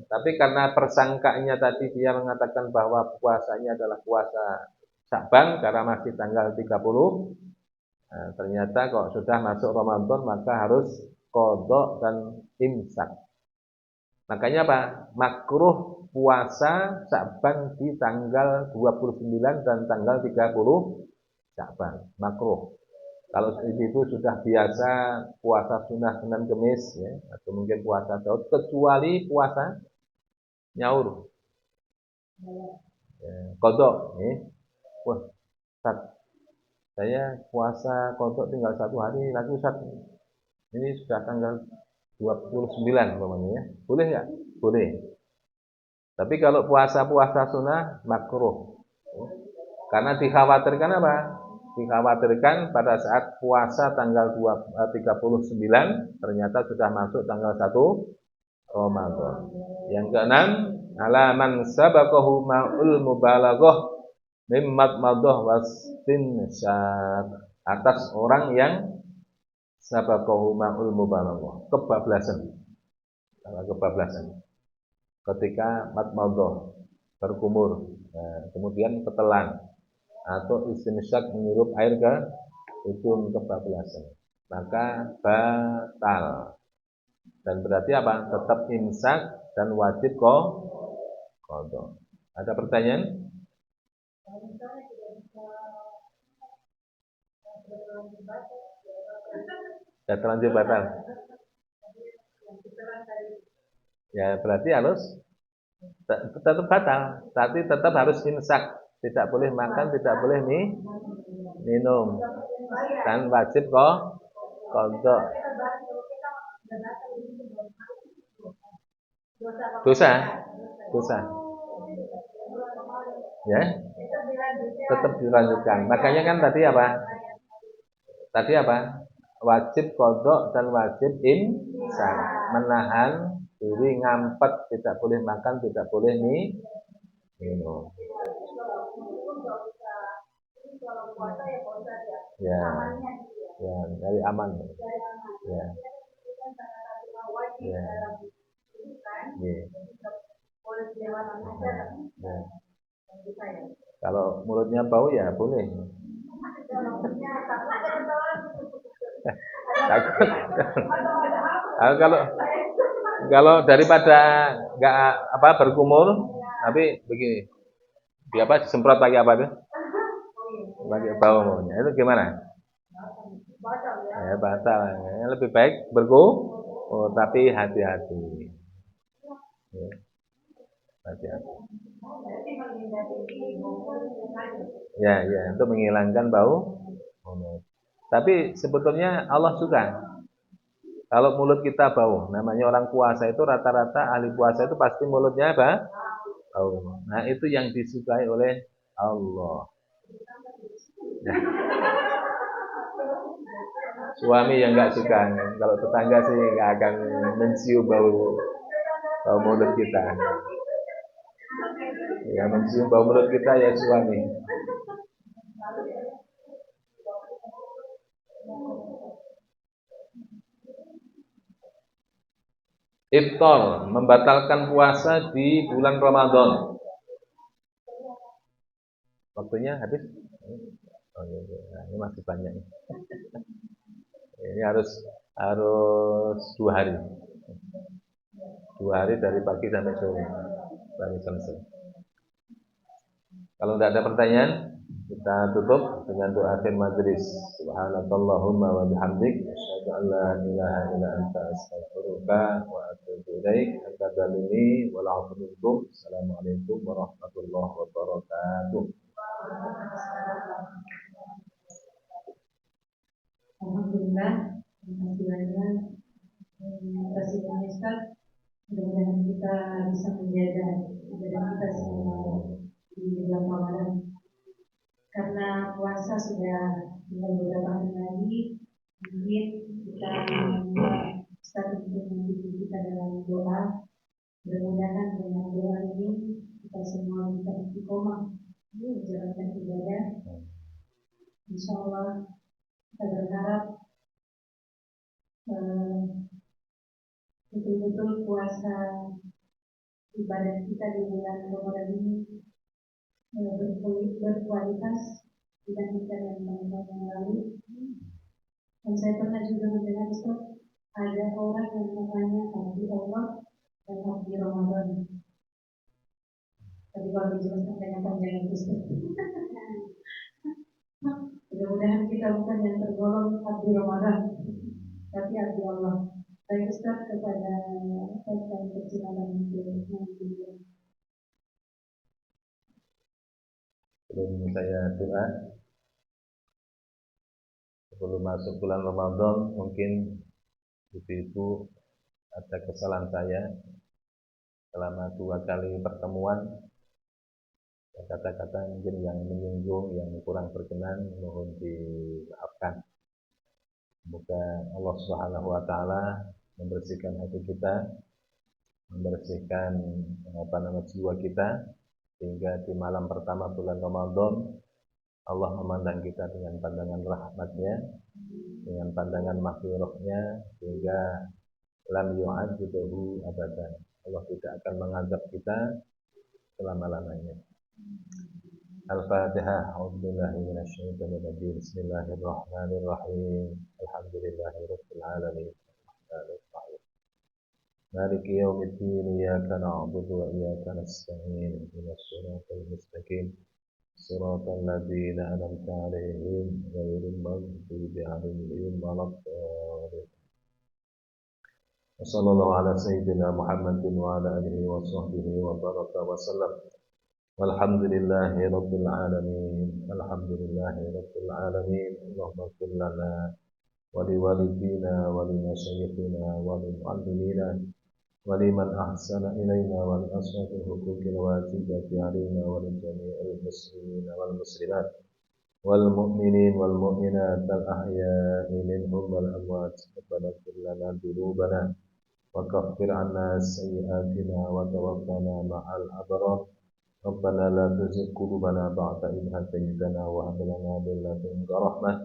Tapi karena persangkanya tadi dia mengatakan bahwa puasanya adalah puasa Sya'ban karena masih tanggal 30. Nah, ternyata kalau sudah masuk Ramadan maka harus qadha dan imsak. Makanya apa? Makruh puasa Sya'ban di tanggal 29 dan tanggal 30 Sya'ban. Makruh. Kalau itu sudah biasa puasa sunnah Senin Kemis, ya, atau mungkin puasa Daud, kecuali puasa nyaur, qadha. Wah, Ustaz, saya puasa qadha tinggal 1 hari lagi, Ustaz. Ini sudah tanggal 29 umpamanya, ya. Boleh nggak? Boleh. Tapi kalau puasa-puasa sunnah makruh. Karena dikhawatirkan apa? Dikhawatirkan pada saat puasa tanggal 39 ternyata sudah masuk tanggal 1 Ramadan. Yang keenam, alaman sabaqahu ma'ul mubalaghah mimmat madah wastinsyaq, atas orang yang sabaqahu ma'ul mubalaghah, kebablasan. ketika madmadhah berkumur, nah, kemudian ketelan atau istimsyak menghirup air ke ujung kebablasan, maka batal. Dan berarti apa? Tetap imsak dan wajib qadha. Ada pertanyaan? Ya terlanjur batal. Ya berarti harus tetap batal, tapi tetap harus imsak. Tidak boleh makan, tidak boleh minum. Dan wajib qadha. Dosa, dosa. Ya, tetap dilanjutkan. Makanya kan tadi apa? Tadi apa? Wajib kodok dan wajib imsak. Menahan diri, ngampet, tidak boleh makan, tidak boleh minum. Ya, ya, dari aman. Ya, ya, ya. Ya. Kalau mulutnya bau ya boleh. Takut. kalau kalau daripada nggak apa berkumur, tapi begini, dia apa disemprot pakai apa tuh? Pakai baunya itu gimana? Ya batal. Ya, lebih baik oh, tapi hati-hati. Ya, hati-hati. Ya, ya, untuk menghilangkan bau mulut. Tapi sebetulnya Allah suka kalau mulut kita bau. Namanya orang puasa itu rata-rata ahli puasa itu pasti mulutnya apa? Bau. Nah, itu yang disukai oleh Allah. Ya. Suami yang nggak suka, kalau tetangga sih nggak akan mencium bau mulut kita. Ya, mencium bau mulut kita ya suami. Iftar, membatalkan puasa di bulan Ramadan. Waktunya habis? Oh, iya, iya. Nah, ini masih banyak. Ini harus 2 hari. 2 hari dari pagi sampai sore. Baru selesai. Kalau tidak ada pertanyaan, kita tutup dengan doa akhir majelis. Subhanakallahumma wa bihamdik, asyhadu an la ilaha illa anta, astaghfiruka wa atubu ilaik. Akadzalimi wa la'afu minkum. Assalamualaikum warahmatullahi wabarakatuh. Alhamdulillah, terima kasih banyak. Terima kasih banyak Ustaz. Mudah-mudahan kita bisa menjaga ibadah kita selama di bulan Ramadan. Karena puasa sudah tinggal beberapa hari lagi, mungkin kita meminta Ustaz untuk mengikuti kita dalam doa. Mudah-mudahan dengan doa ini kita semua bisa istiqomah menjalankan ibadah. Insya Allah kita berharap betul-betul puasa ibadah kita di bulan Ramadan ini berkualitas dibandingkan yang tahun yang lalu. Dan saya pernah juga mendengar Ustaz, ada orang yang namanya abdi Allah dan abdi Ramadan. Tapi kalau dijelaskan dengan panjang itu Ustaz. Mudah-mudahan kita bukan yang tergolong abdi Ramadan, tapi abdi Allah. Baik Ustaz, kepada Ustaz persilakan untuk mengambil. Sebelum saya doa, sebelum masuk bulan Ramadan, mungkin ibu-ibu ada kesalahan saya selama 2 kali pertemuan, kata-kata mungkin yang menyinggung, yang kurang berkenan, mohon dimaafkan. Semoga Allah Subhanahu wa taala membersihkan hati kita, membersihkan jiwa kita, sehingga di malam pertama bulan Ramadan Allah memandang kita dengan pandangan rahmatnya, dengan pandangan maghfirahnya, sehingga lam yu'adzibuhu abadan. Allah tidak akan mengazab kita selama-lamanya. Al-Fatihah. A'udzubillahi minasyaitonir rajim. Bismillahirrahmanirrahim. Alhamdulillahirabbil alamin. Arrahmanirrahim. Maliki yaumiddin. Iyyaka na'budu wa iyyaka nasta'in. Ihdinas siratal mustaqim. Shiratal ladzina an'amta 'alaihim ghairil maghdubi 'alaihim waladdallin. Wassallallahu ala sayyidina Muhammadin wa ala alihi wa sahbihi wa baraka wa sallam. Walhamdulillahi rabbil alamin. Alhamdulillahi rabbil alamin. Allahumma ighfir lana wa liwalidina wa limasyayikhina wa limu'allimina wa liman ahsana ilaina wa li ashabil huquqil wajibati alaina wa li jami'il muslimina wal muslimat wal mu'minin wal mu'minat al ahya'i minhum wal amwat. Rabbana ighfir lana dzunubana wa kaffir 'anna sayyi'atina wa tawaffana ma'al abrar. Rabbana la tuzigh qulubana ba'da idh hadaytana wa hab lana min ladunka rahmah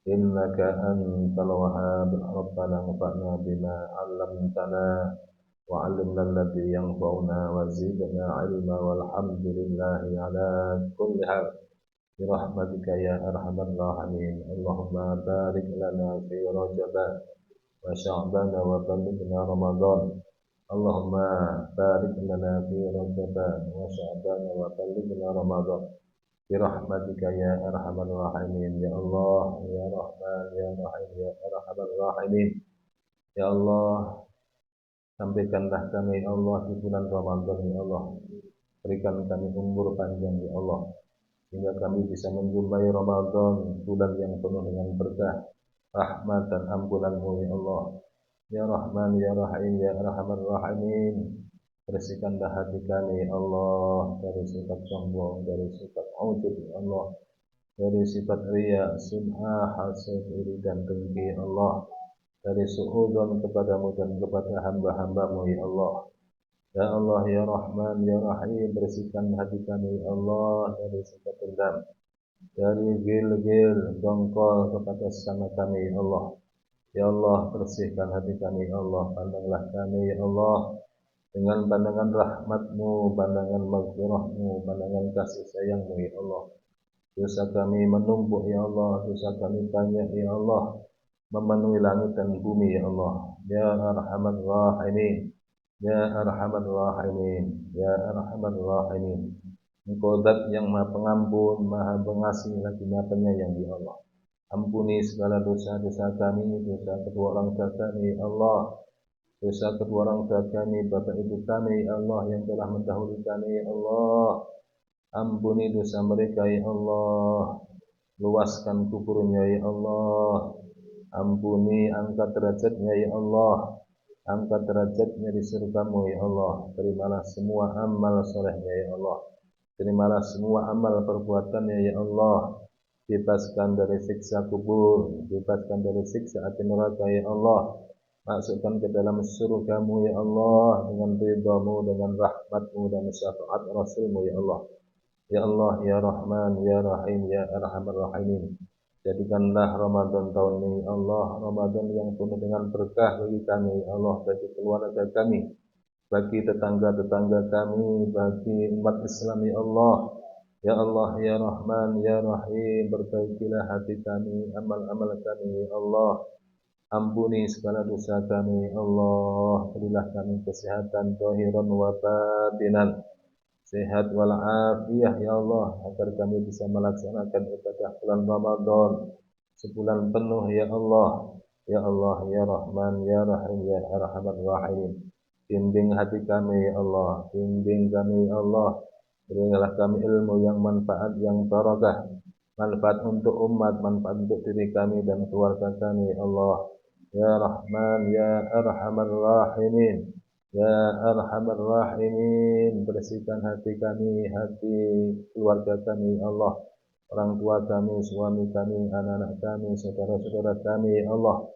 innaka antal wahhab. Rabbana anfa'na bima 'allamtana wa 'allimna alladhi yanfa'una wa zidna 'ilma walhamdulillahi 'ala kulli hal bi rahmatika ya arhamar rahimin. Allahumma barik lana fi Rajab wa Sya'ban wa ballighna Ramadan. Allahumma barik lana fi Rajab wa Sya'ban wa ballighna Ramadan bi rahmatika ya arhamar rahimin. Ya Allah ya Rahman ya Rahim ya arhamar rahimin. Ya Allah, sampaikanlah kami ya Allah di bulan Ramadan ya Allah. Berikan kami umur panjang ya Allah, sehingga kami bisa menjumpai Ramadan, bulan yang penuh dengan berkah, rahmat dan ampunan-Mu ya Allah. Ya Rahman, Ya Rahim, Ya Arhamar Rahimin. Bersihkanlah hati kami, Allah, dari sifat sombong, dari sifat ujub, Allah, dari sifat riya, sum'ah, hasad, iri dan dengki, Allah, dari suudzon kepadamu dan kepada hamba-hambamu, ya Allah. Ya Allah, Ya Rahman, Ya Rahim, bersihkan hati kami, Allah, dari sifat dendam, dari gil-gil, dongkol kepada sesama kami, ya Allah. Ya Allah, bersihkan hati kami, ya Allah. Pandanglah kami, ya Allah, dengan pandangan rahmat-Mu, pandangan maghfirah-Mu, pandangan kasih sayang-Mu, ya Allah. Dosa kami menumpuk, ya Allah. Dosa kami banyak, ya Allah, memenuhi langit dan bumi, ya Allah. Ya Arhamar Rahimin, Ya Arhamar Rahimin, Ya Arhamar Rahimin. Engkau Zat yang Maha Pengampun, Maha Pengasih lagi Maha Penyayang, ya Allah. Ampuni segala dosa-dosa kami, dosa kedua orang tua kami, Allah. Dosa kedua orang tua kami, bapak ibu kami, Allah, yang telah mendahului kami, Allah. Ampuni dosa mereka, ya Allah. Luaskan kuburnya, ya Allah. Ampuni, angkat derajatnya, ya Allah. Angkat derajatnya di surga-Mu, ya Allah. Terimalah semua amal solehnya, ya Allah. Terimalah semua amal perbuatannya, ya Allah. Bebaskan dari siksa kubur, bebaskan dari siksa api neraka, ya Allah. Masukkan ke dalam surga-Mu, ya Allah, dengan ridha-Mu, dengan rahmat-Mu dan syafaat Rasul-Mu, ya Allah. Ya Allah, Ya Rahman, Ya Rahim, Ya Arhamar Rahimin. Jadikanlah Ramadan tahun ini, Allah, Ramadan yang penuh dengan berkah bagi kami, ya Allah, bagi keluarga kami, bagi tetangga-tetangga kami, bagi umat Islam, ya Allah. Ya Allah, Ya Rahman, Ya Rahim, perbaikilah hati kami, amal-amal kami, ya Allah. Ampuni segala dosa kami, ya Allah. Berilah kami kesehatan zahiran wa batinan, sehat walafiat, ya Allah, agar kami bisa melaksanakan ibadah bulan Ramadan sebulan penuh, ya Allah. Ya Allah, Ya Rahman, Ya Rahim, Ya Arhamar Rahimin. Bimbing hati kami, ya Allah. Bimbing kami, ya Allah. Berilah kami ilmu yang manfaat, yang barakah, manfaat untuk umat, manfaat untuk diri kami dan keluarga kami, ya Allah. Ya Rahman, Ya Arhamar Rahimin, Ya Arhamar Rahimin. Bersihkan hati kami, hati keluarga kami, ya Allah. Orang tua kami, suami kami, anak-anak kami, saudara-saudara kami, ya Allah.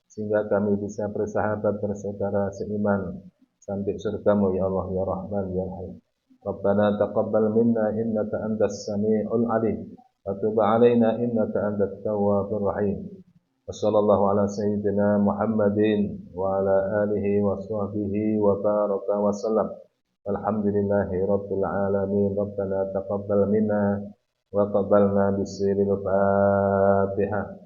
Sehingga kami bisa bersahabat, bersaudara seiman sampai surga-Mu, ya Allah, Ya Rahman, Ya Rahim. Rabbana taqabbal minna innaka antas sami'ul alim wa tub 'alaina innaka antat tawwabur rahim. Wassallallahu ala sayyidina Muhammadin wa ala alihi wa sahbihi wa baraka wa sallam. Alhamdulillahi rabbil alamin. Rabbana taqabbal minna wa taqabbalna bisiril Fatihah.